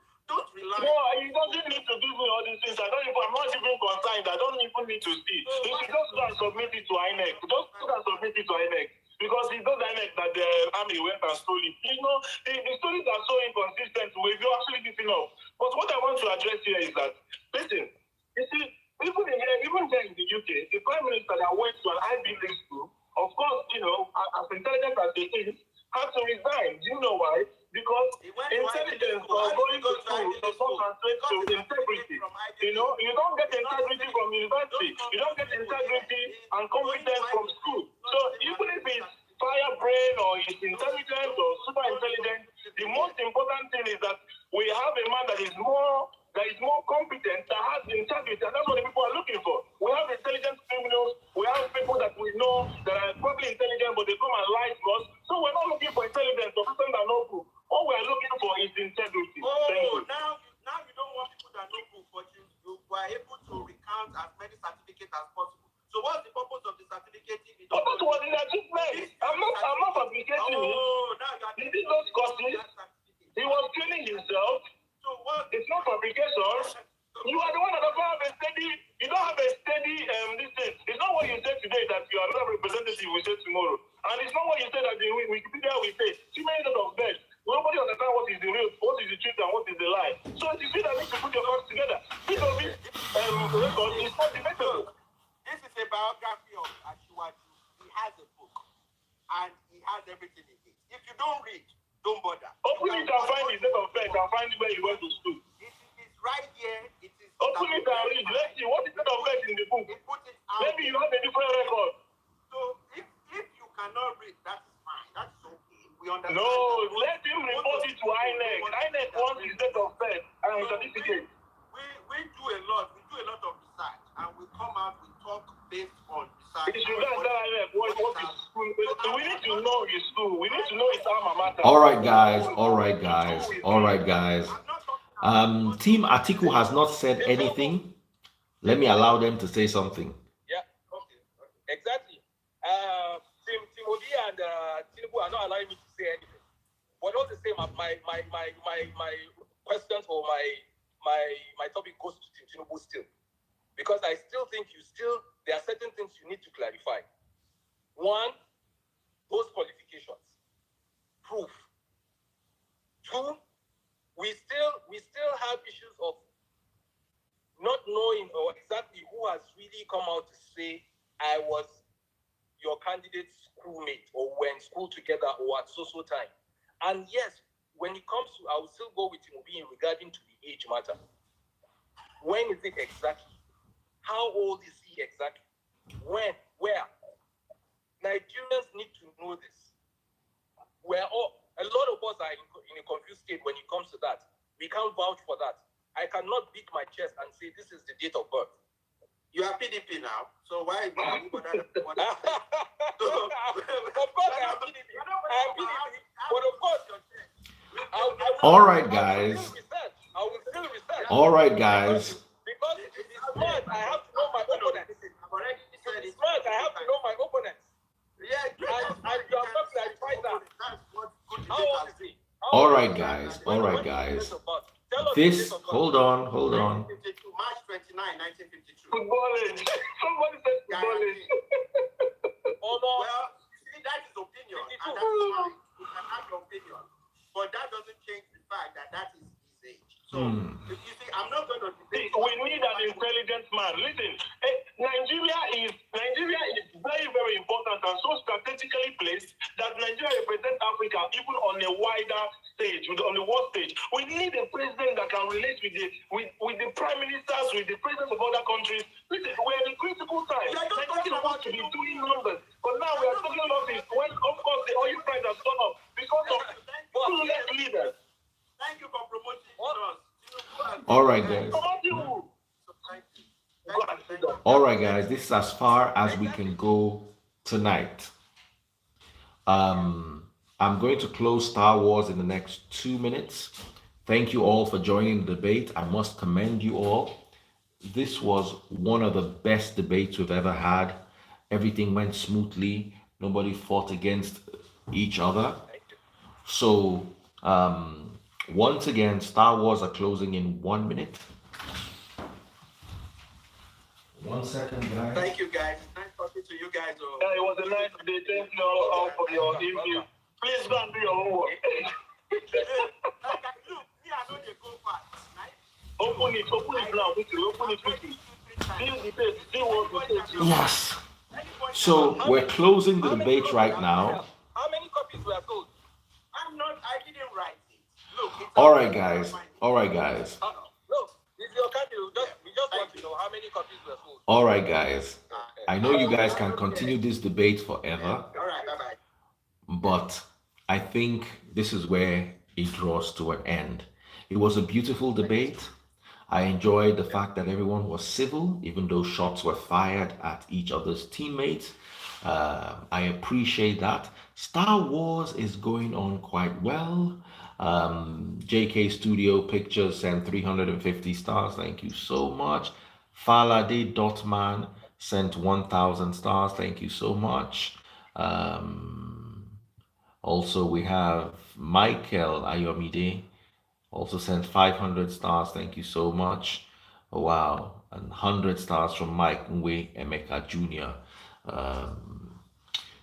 rely. No, he doesn't need to give me all these things. I'm not even concerned. I don't even need to see. He should just go and submit it to INEC. Just go and submit it to INEC. Because he knows INEC that the army went and stole it. The stories are so inconsistent with you actually giving up. But what I want to address here is that, listen, you see, even there in the UK, the Prime Minister that went to an Ivy League school, of course, as intelligent as they is, had to resign. Do you know why? Because intelligence or going to school does not translate to integrity. You don't get integrity from university. You don't get integrity and competence from school. So even if it's fire brain or it's intelligent or super intelligent, the most important thing is that we have a man that is more competent, that has integrity, and that's what the people are looking for. We have intelligent criminals, we have people that we know that are probably intelligent, but they come say that the Wikipedia will say too many lot of beds. Nobody understands what is the real, what is the truth, and what is the lie. So it's you that need to put your facts together. This of this record is not debatable. This is a biography of Asiwaju. He has a book, and he has everything in it. If you don't read, don't bother. Open it and find his date of birth and find where he went to school. It's right here. It is. Open it and read. Let's see what is date of birth in the book. Maybe you have a different record. So if you cannot read, that is fine. That's okay. We understand. No, let him report it to INEC. INEC wants his date of birth and his certificate. We do a lot. We do a lot of research, and we come out. We talk based on research. It should tell INEC what is school. We need to know his school. We need to know his alma mater. All right, guys. All right, guys. All right, guys. Team Atiku has not said anything. Let me allow them to say something. Yeah. Okay. Exactly. Team Odi and Tinubu are not allowing me to say anything. But all the same, my questions or my topic goes to Team Tinubu still, because I still think there are certain things you need to clarify. One, those qualifications, proof. Two, we still have issues of not knowing or exactly who has really come out to say I was your candidate's schoolmate or we're in school together or at so time. And yes, when it comes to, I will still go with Timobi regarding to the age matter. When is it exactly? How old is he exactly? When? Where? Nigerians need to know this. A lot of us are in a confused state when it comes to that. We can't vouch for that. I cannot beat my chest and say this is the date of birth. You are PDP now, so why? Of course, I am PDP. But of course, all right, guys. I will still research. All right, guys. Because it is smart, I have to know my opponents. It is smart, I have to know my opponents. Yeah, and you have not clarified that. How old is he? All right, guys. All right, guys. This, hold on. March 29, 1952. Football age. Somebody said football age. Well, you see, that is opinion, and that's fine. You can have your opinion, but that doesn't change the fact that is his age. So, you see, I'm not going to debate. We need an intelligent man. Listen, Nigeria is very, very important and so strategically placed that Nigeria represents Africa even on a wider stage, on the world stage. We need a president that can relate with the prime ministers, with the presidents of other countries. Listen, we're in a critical time. Nigeria is supposed to be doing numbers, but now we are talking about this when, of course, the oil price has gone up because of clueless leaders. Thank you for promoting us. All right, guys. All right, guys. This is as far as we can go tonight. I'm going to close Star Wars in the next 2 minutes. Thank you all for joining the debate. I must commend you all. This was one of the best debates we've ever had. Everything went smoothly. Nobody fought against each other. So, once again, Star Wars are closing in 1 minute. 1 second, guys. Thank you, guys. Nice talking to you guys. Yeah, it was a nice day. Thank you all for your interview. Please go and do your homework. Open it now. Open it quickly. Yes. So we're closing the debate right now. How many copies were sold? I didn't write it. Look, All right, guys. All right, guys. Look, it's your candidate. We just want to know how many copies were sold. All right, guys. I know you guys can continue this debate forever, all right, bye-bye. but I think this is where it draws to an end. It was a beautiful debate. I enjoyed the fact that everyone was civil, even though shots were fired at each other's teammates. I appreciate that. Star Wars is going on quite well. JK Studio Pictures sent 350 stars. Thank you so much. Falade Dotman sent 1,000 stars. Thank you so much. Also, we have Michael Ayomide also sent 500 stars. Thank you so much. Wow. And 100 stars from Mike Nwe Emeka Jr.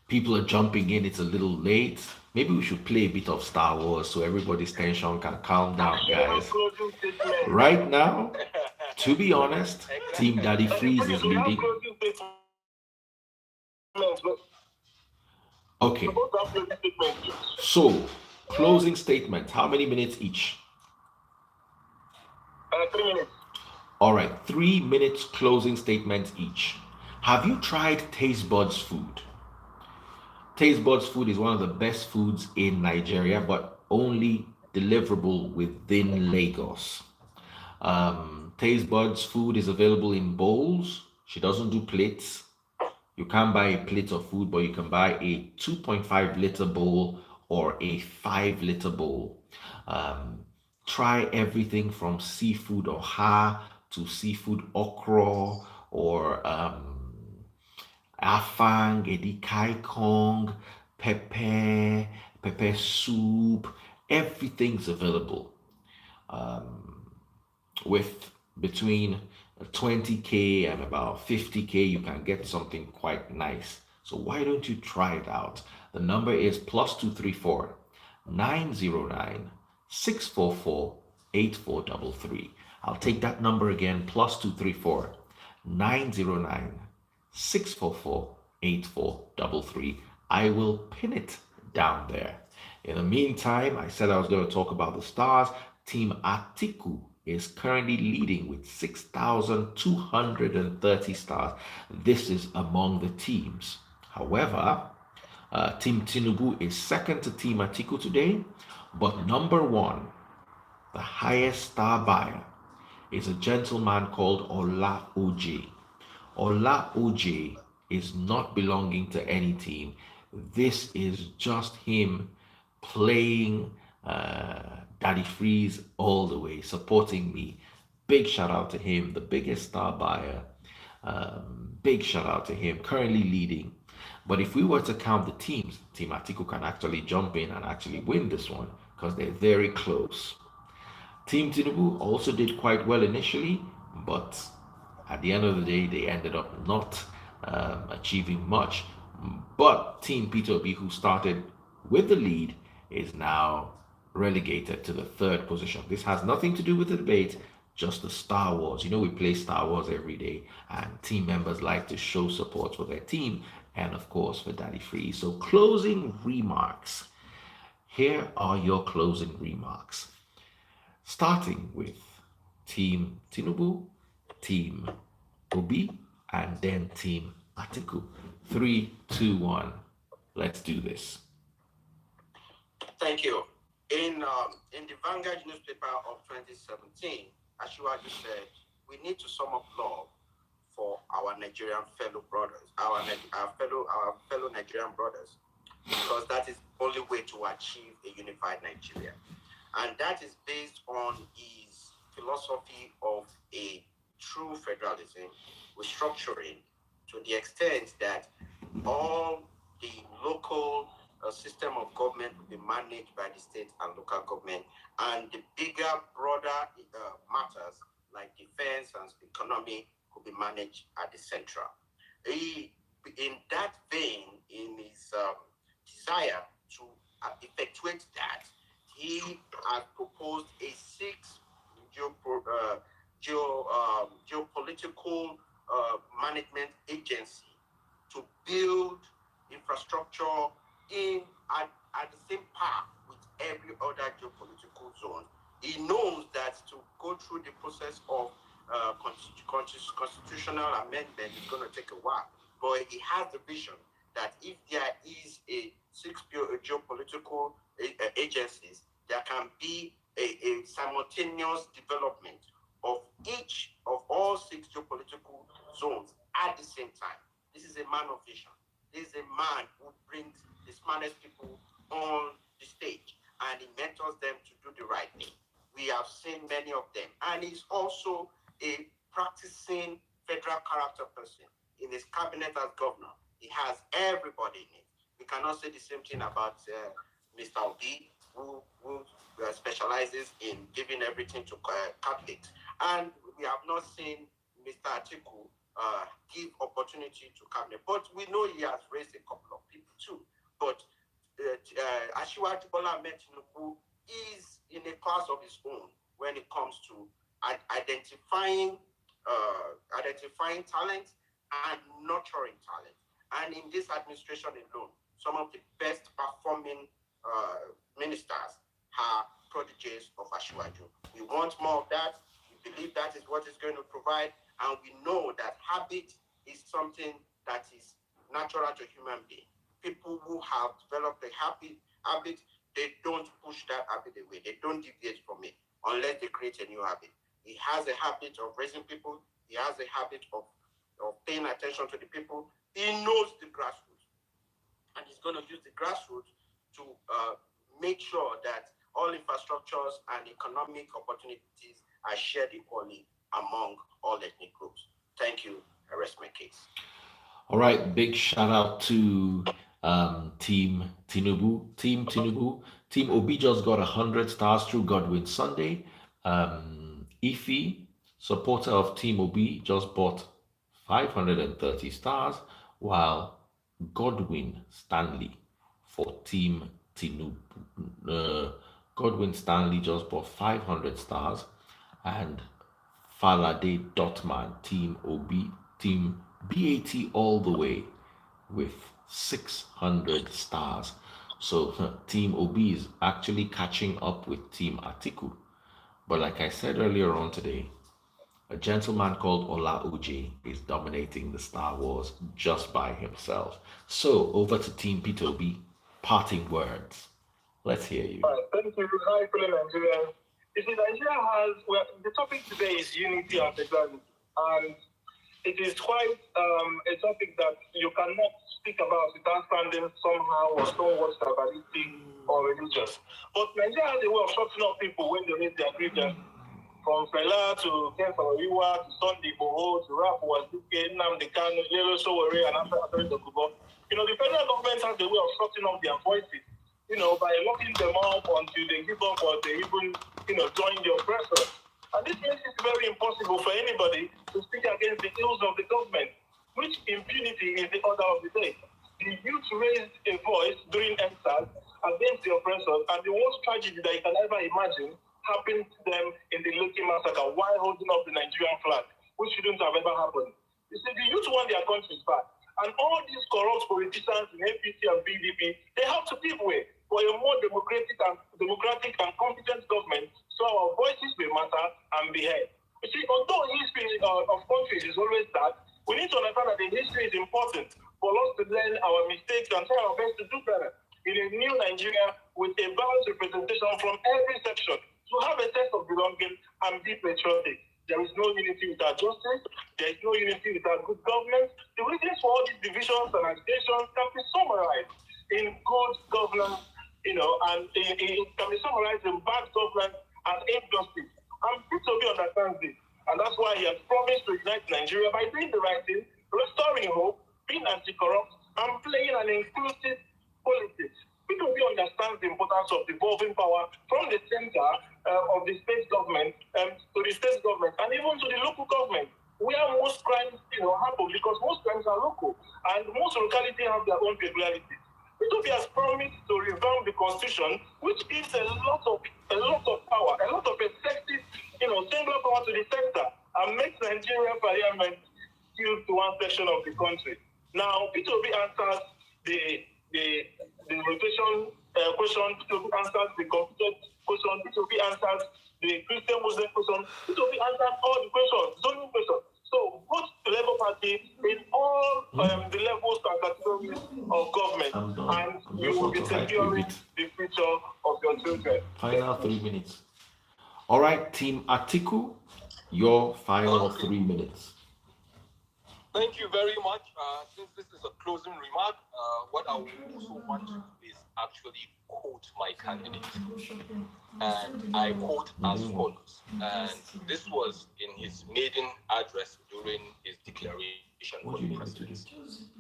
People are jumping in. It's a little late. Maybe we should play a bit of Star Wars so everybody's tension can calm down, guys. Closing statement. Right now, to be honest, Team Daddy Freeze is We have leading. closing statements. Okay, Supposed to have closing statements. so closing statement. How many minutes each? 3 minutes. All right, 3 minutes closing statements each. Have you tried Taste Buds food? Taste Buds food is one of the best foods in Nigeria, but only deliverable within Lagos. Taste Buds food is available in bowls. She doesn't do plates. You can't buy a plate of food, but you can buy a 2.5 liter bowl or a 5 liter bowl. Um, Try everything from seafood oha to seafood okra or afang, edikai kong, pepper soup. Everything's available with between 20K and about 50K, you can get something quite nice. So why don't you try it out? The number is +234 909 644 8433. I'll take that number again, +234 909 644 8433. I will pin it down there. In the meantime, I said I was going to talk about the stars. Team Atiku is currently leading with 6,230 stars. This is among the teams. However, Team Tinubu is second to Team Atiku today, but number one, the highest star buyer, is a gentleman called Ola OJ. Ola OJ is not belonging to any team. This is just him playing Daddy Freeze all the way, supporting me. Big shout out to him, the biggest star buyer. Big shout out to him, currently leading. But if we were to count the teams, Team Atiku can actually jump in and actually win this one because they're very close. Team Tinubu also did quite well initially, but at the end of the day, they ended up not achieving much. But Team Peter Obi, who started with the lead, is now relegated to the third position. This has nothing to do with the debate, just the Star Wars. You know, we play Star Wars every day, and team members like to show support for their team and, of course, for Daddy Free. So, closing remarks. Here are your closing remarks. Starting with Team Tinubu, Team Obi, and then Team Atiku. 3, 2, 1. Let's do this. Thank you. In the Vanguard newspaper of 2017, Ashua just said, we need to sum up love for our Nigerian fellow brothers, our fellow Nigerian brothers, because that is the only way to achieve a unified Nigeria. And that is based on his philosophy of a true federalism, restructuring to the extent that all the local system of government will be managed by the state and local government, and the bigger, broader matters like defense and economy could be managed at the central. In that vein, in his desire to effectuate that, he has proposed a 6 geopolitical management agency to build infrastructure at the same path with every other geopolitical zone. He knows that to go through the process of constitutional amendment is going to take a while, but he has the vision that if there is a 6 geopolitical agencies, there can be a simultaneous development of each of all 6 geopolitical zones at the same time. This is a man of vision. This is a man who brings the smartest people on the stage and he mentors them to do the right thing. We have seen many of them. And he's also a practicing federal character person. In his cabinet as governor, he has everybody in it. We cannot say the same thing about Mr. Obi, who specializes in giving everything to Catholics. And we have not seen Mr. Atiku give opportunity to cabinet. But we know he has raised a couple of people too. But Asiwaju Bola Ahmed Tinubu is in a class of his own when it comes to identifying talent and nurturing talent. And in this administration alone, some of the best performing ministers are prodigies of Asiwaju. We want more of that. We believe that is what is going to provide. And we know that habit is something that is natural to human being. People who have developed a habit, they don't push that habit away. They don't deviate from it unless they create a new habit. He has a habit of raising people. He has a habit of paying attention to the people. He knows the grassroots. And he's going to use the grassroots to make sure that all infrastructures and economic opportunities are shared equally among all ethnic groups. Thank you. I rest my case. All right, big shout out to Team Tinubu. Team Tinubu. Team Obi just got 100 stars through Godwin Sunday. Ify, supporter of Team Obi, just bought 530 stars, while Godwin Stanley for Team Tinubu. Godwin Stanley just bought 500 stars, and Falade Dotman, Team Obi, Team BAT all the way with 600 stars. So Team Obi is actually catching up with Team Atiku. But like I said earlier on today, a gentleman called Ola Uji is dominating the Star Wars just by himself. So over to Team P2B, parting words. Let's hear you. Thank you. Hi, fellow Nigerians. You see, Nigeria has, well, the topic today is unity and federalism. And it is quite a topic that you cannot speak about without sounding somehow or somewhat tribalistic or religious. But Nigeria has a way of shutting up people when they raise their grievance. From Fela to Ken Sawariwa to Sunday Boho to Rap was Nnamdi Kanu, Lelo Sowore, and after Dokubo. You know, the federal government has a way of shutting up their voices, you know, by locking them up until they give up or they even, you know, join the oppressors. And this makes it very impossible for anybody to speak against the ills of the government, which impunity is the order of the day. The youth raised a voice during EndSARS against the oppressors, and the worst tragedy that you can ever imagine happened to them in the Lekki massacre while holding up the Nigerian flag, which shouldn't have ever happened. You see, the youth want their country back. And all these corrupt politicians in APC and PDP, they have to give way for a more democratic and competent government, so our voices will matter and be heard. You see, although history of countries is always that, we need to understand that the history is important for us to learn our mistakes and try our best to do better in a new Nigeria with a balanced representation from every section, to have a sense of belonging and be patriotic. There is no unity without justice. There is no unity without good governance. The reasons for all these divisions and agitations can be summarized in good governance, you know, and it can be summarized in bad governance and injustice. And P2B understands this. And that's why he has promised to unite Nigeria by doing the right thing, restoring hope, being anti-corrupt, and playing an inclusive politics. P2B understands the importance of devolving power from the center of the state government to the state government and even to the local government, where most crimes, you know, happen, because most crimes are local and most localities have their own peculiarities. P2B has promised to revamp the constitution, which gives a lot of power, a lot of effective, you know, singular power to the center, and makes Nigerian parliament skewed to one section of the country. Now, P2B answers the rotation question, P2B answers the competence question, P2B answers the Christian Muslim question, P2B answers all the questions, zoning questions. So vote the Labour Party in all the levels and categories of government, and you will be securing the future of your children. Final 3 minutes. All right, Team Atiku, your final 3 minutes. Thank you very much. Since this is a closing remark, what I would also want to do is actually quote my candidate. And I quote as follows. And this was in his maiden address during his declaration for the presidency.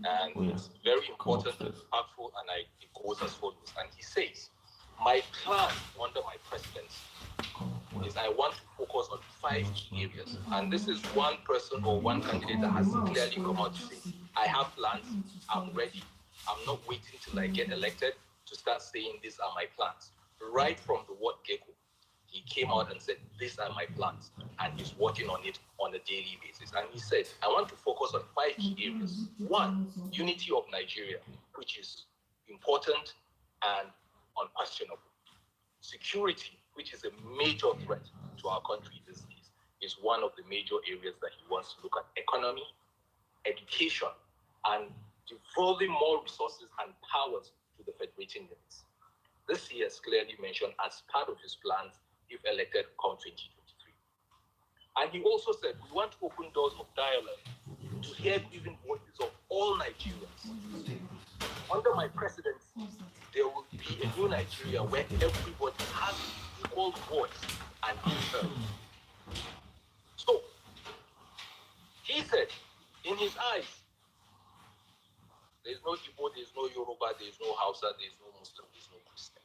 And it's very important and impactful, and it goes as follows. And he says, my plan under my presidency is I want to focus on 5 key areas. And this is one person or one candidate that has clearly come out to say, I have plans, I'm ready, I'm not waiting till I get elected to start saying these are my plans. Right from the word get-go, he came out and said, these are my plans, and he's working on it on a daily basis. And he said, I want to focus on 5 key areas. One, unity of Nigeria, which is important and unquestionable. Security, which is a major threat to our country these days, is one of the major areas that he wants to look at. Economy, education, and devolving more resources and powers to the federating units. This he has clearly mentioned as part of his plans if elected come 2023. And he also said, we want to open doors of dialogue to hear even voices of all Nigerians. Under my presidency, there will be a new Nigeria where everybody has equal voice and is heard. So, he said, in his eyes, there's no Igbo, there's no Yoruba, there's no Hausa, there's no Muslim, there's no Christian.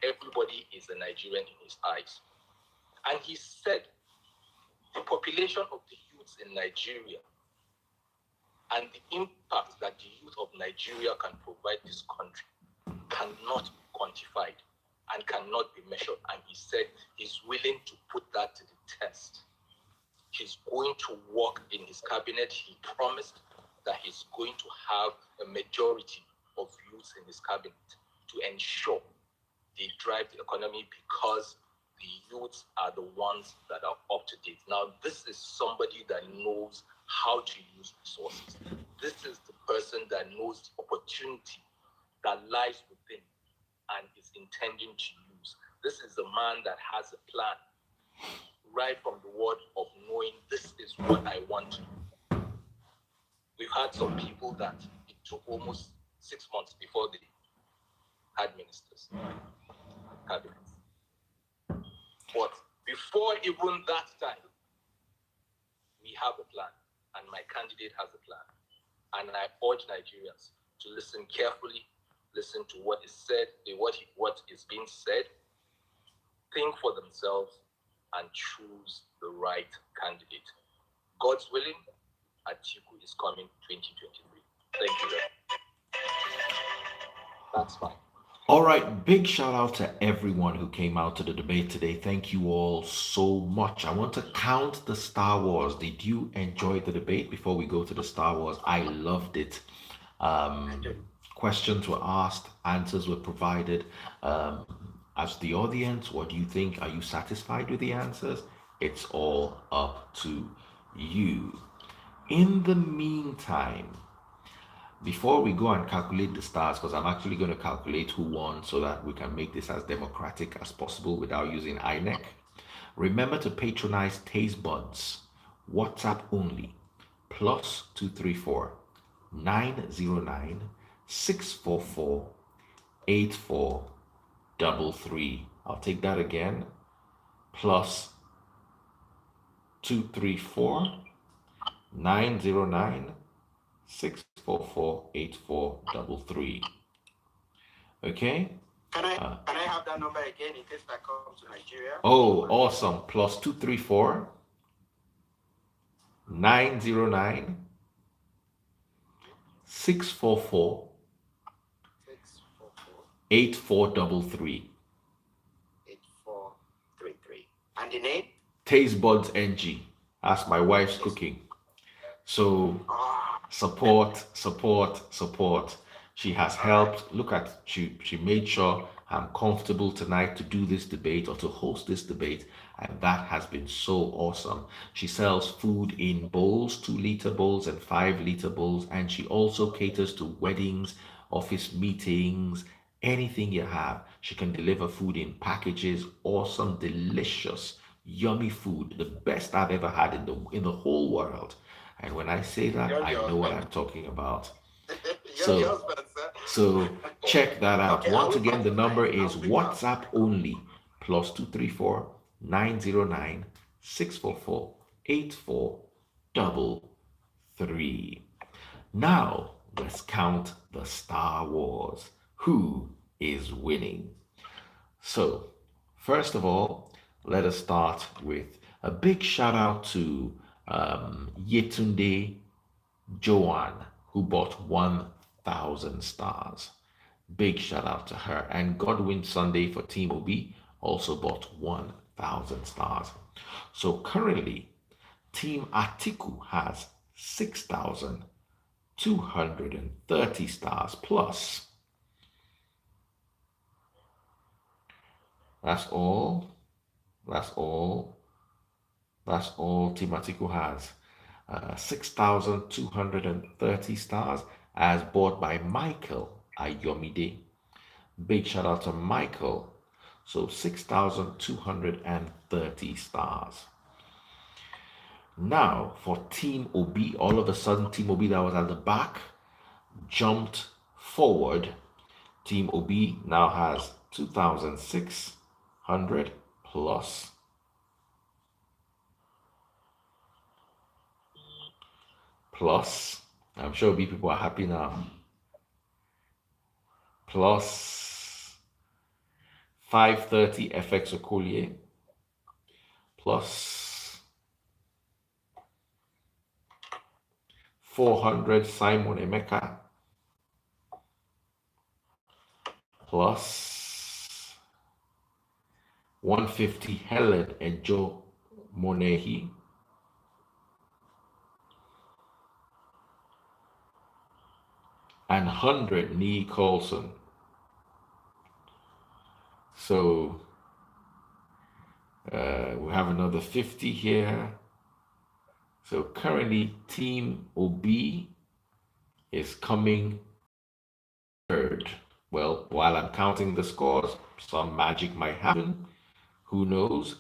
Everybody is a Nigerian in his eyes. And he said, the population of the youths in Nigeria and the impact that the youth of Nigeria can provide this country cannot be quantified and cannot be measured. And he said he's willing to put that to the test. He's going to work in his cabinet. He promised that he's going to have a majority of youths in his cabinet to ensure they drive the economy, because the youths are the ones that are up to date. Now, this is somebody that knows how to use resources. This is the person that knows the opportunity that lies within and is intending to use. This is the man that has a plan right from the word of knowing this is what I want to do. We've had some people that it took almost 6 months before they had ministers, cabinets. But before even that time, we have a plan, and my candidate has a plan. And I urge Nigerians to listen carefully, listen to what is said, what is being said, think for themselves, and choose the right candidate. God's willing, Atiku is coming 2023. Thank you. That's fine. All right, big shout out to everyone who came out to the debate today. Thank you all so much. I want to count the Star Wars. Did you enjoy the debate? Before we go to the Star Wars, I loved it. Questions were asked, answers were provided. As the audience, what do you think? Are you satisfied with the answers? It's all up to you. In the meantime, before we go and calculate the stars, because I'm actually going to calculate who won so that we can make this as democratic as possible without using INEC. Remember to patronize Taste Buds, WhatsApp only, plus 234 909 644 8433. I'll take that again, plus 234 909 644-8433. Okay. Can I have that number again in case I come to Nigeria? Oh, awesome. Plus 234 909 644 8433. 8433. And the name? Taste Buds NG. That's my wife's cooking. So support. She has helped. Look at, she made sure I'm comfortable tonight to do this debate or to host this debate, and that has been so awesome. She sells food in bowls, 2-liter bowls and 5-liter bowls, and she also caters to weddings, office meetings, anything you have. She can deliver food in packages. Awesome, delicious, yummy food, the best I've ever had in the whole world. And when I say that, I know what I'm talking about. So check that out. Once again, the number is WhatsApp only, plus 234 909 644 8433. Now let's count the Star Wars. Who is winning? So first of all, let us start with a big shout out to Yetunde Joanne, who bought 1,000 stars. Big shout out to her. And Godwin Sunday for Team OB also bought 1,000 stars. So currently, Team Atiku has 6,230 stars plus. That's all. That's all. That's all Team Atiku has. 6,230 stars as bought by Michael Ayomide. Big shout out to Michael. So 6,230 stars. Now for Team OB, all of a sudden Team OB that was at the back jumped forward. Team OB now has 2,600 plus. Plus, I'm sure OB people are happy now. Plus 530 FX Okolie. Plus 400 Simon Emeka. Plus 150 Helen and Joe Monehi. And 100 Nee Colson. So we have another 50 here. So currently Team OB is coming third. Well, while I'm counting the scores, some magic might happen. Who knows?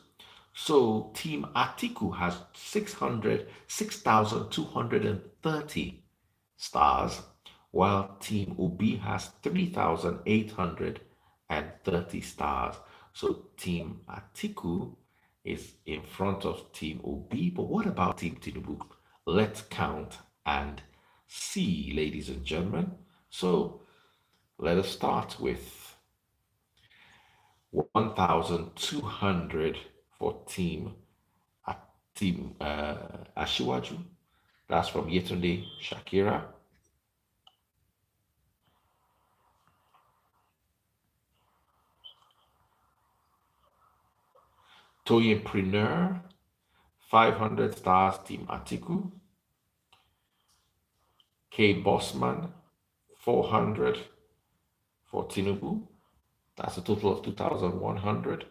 So Team Atiku has 6,230 stars, while Team OB has 3,830 stars. So Team Atiku is in front of Team OB, but what about Team Tinubu? Let's count and see, ladies and gentlemen. So let us start with 1,200 for Team Ashiwaju. That's from Yetunde Shakira. Toyinpreneur, 500 stars, Team Atiku. K Bossman, 400 for Tinubu. That's a total of 2,100.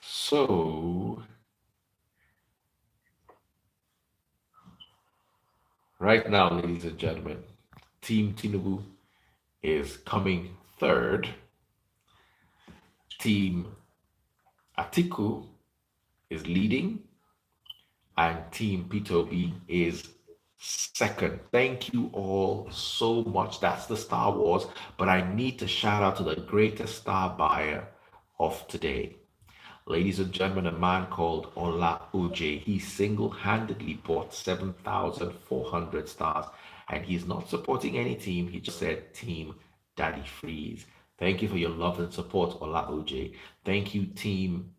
So, right now, ladies and gentlemen, Team Tinubu is coming third. Team Atiku is leading, and Team P2B is second. Thank you all so much. That's the Star Wars, but I need to shout out to the greatest star buyer of today. Ladies and gentlemen, a man called Ola Uj. He single-handedly bought 7,400 stars, and he's not supporting any team. He just said Team Daddy Freeze. Thank you for your love and support, Ola Uj. Thank you, Team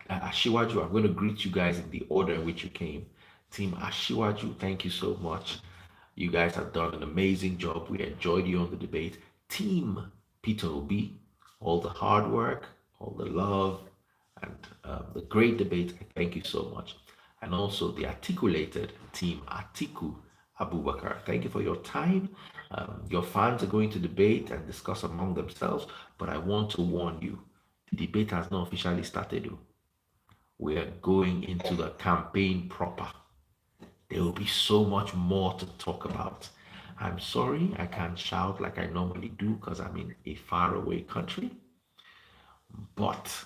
Ashiwaju. I'm going to greet you guys in the order in which you came. Team Ashiwaju, thank you so much. You guys have done an amazing job. We enjoyed you on the debate. Team Peter Obi, all the hard work, all the love, and the great debate. Thank you so much. And also the articulated Team Atiku Abubakar. Thank you for your time. Your fans are going to debate and discuss among themselves, but I want to warn you, the debate has not officially started. We are going into the campaign proper. There will be so much more to talk about. I'm sorry I can't shout like I normally do because I'm in a faraway country. But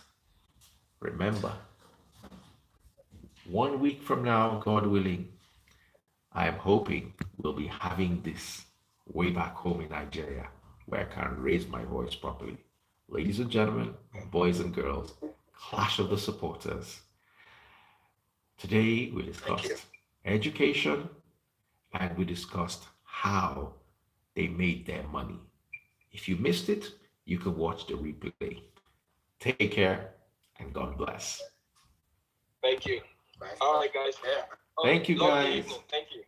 remember, 1 week from now, God willing, I am hoping we'll be having this way back home in Nigeria where I can raise my voice properly. Ladies and gentlemen, boys and girls, Clash of the Supporters. Today we discussed education and we discussed how they made their money. If you missed it, you can watch the replay. Take care and God bless. Thank you. Bye. All right, guys. Yeah. Thank you, Lovely guys. evening. Thank you.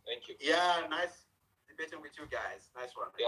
Thank you. Yeah, nice debating with you guys. Nice one. Yeah.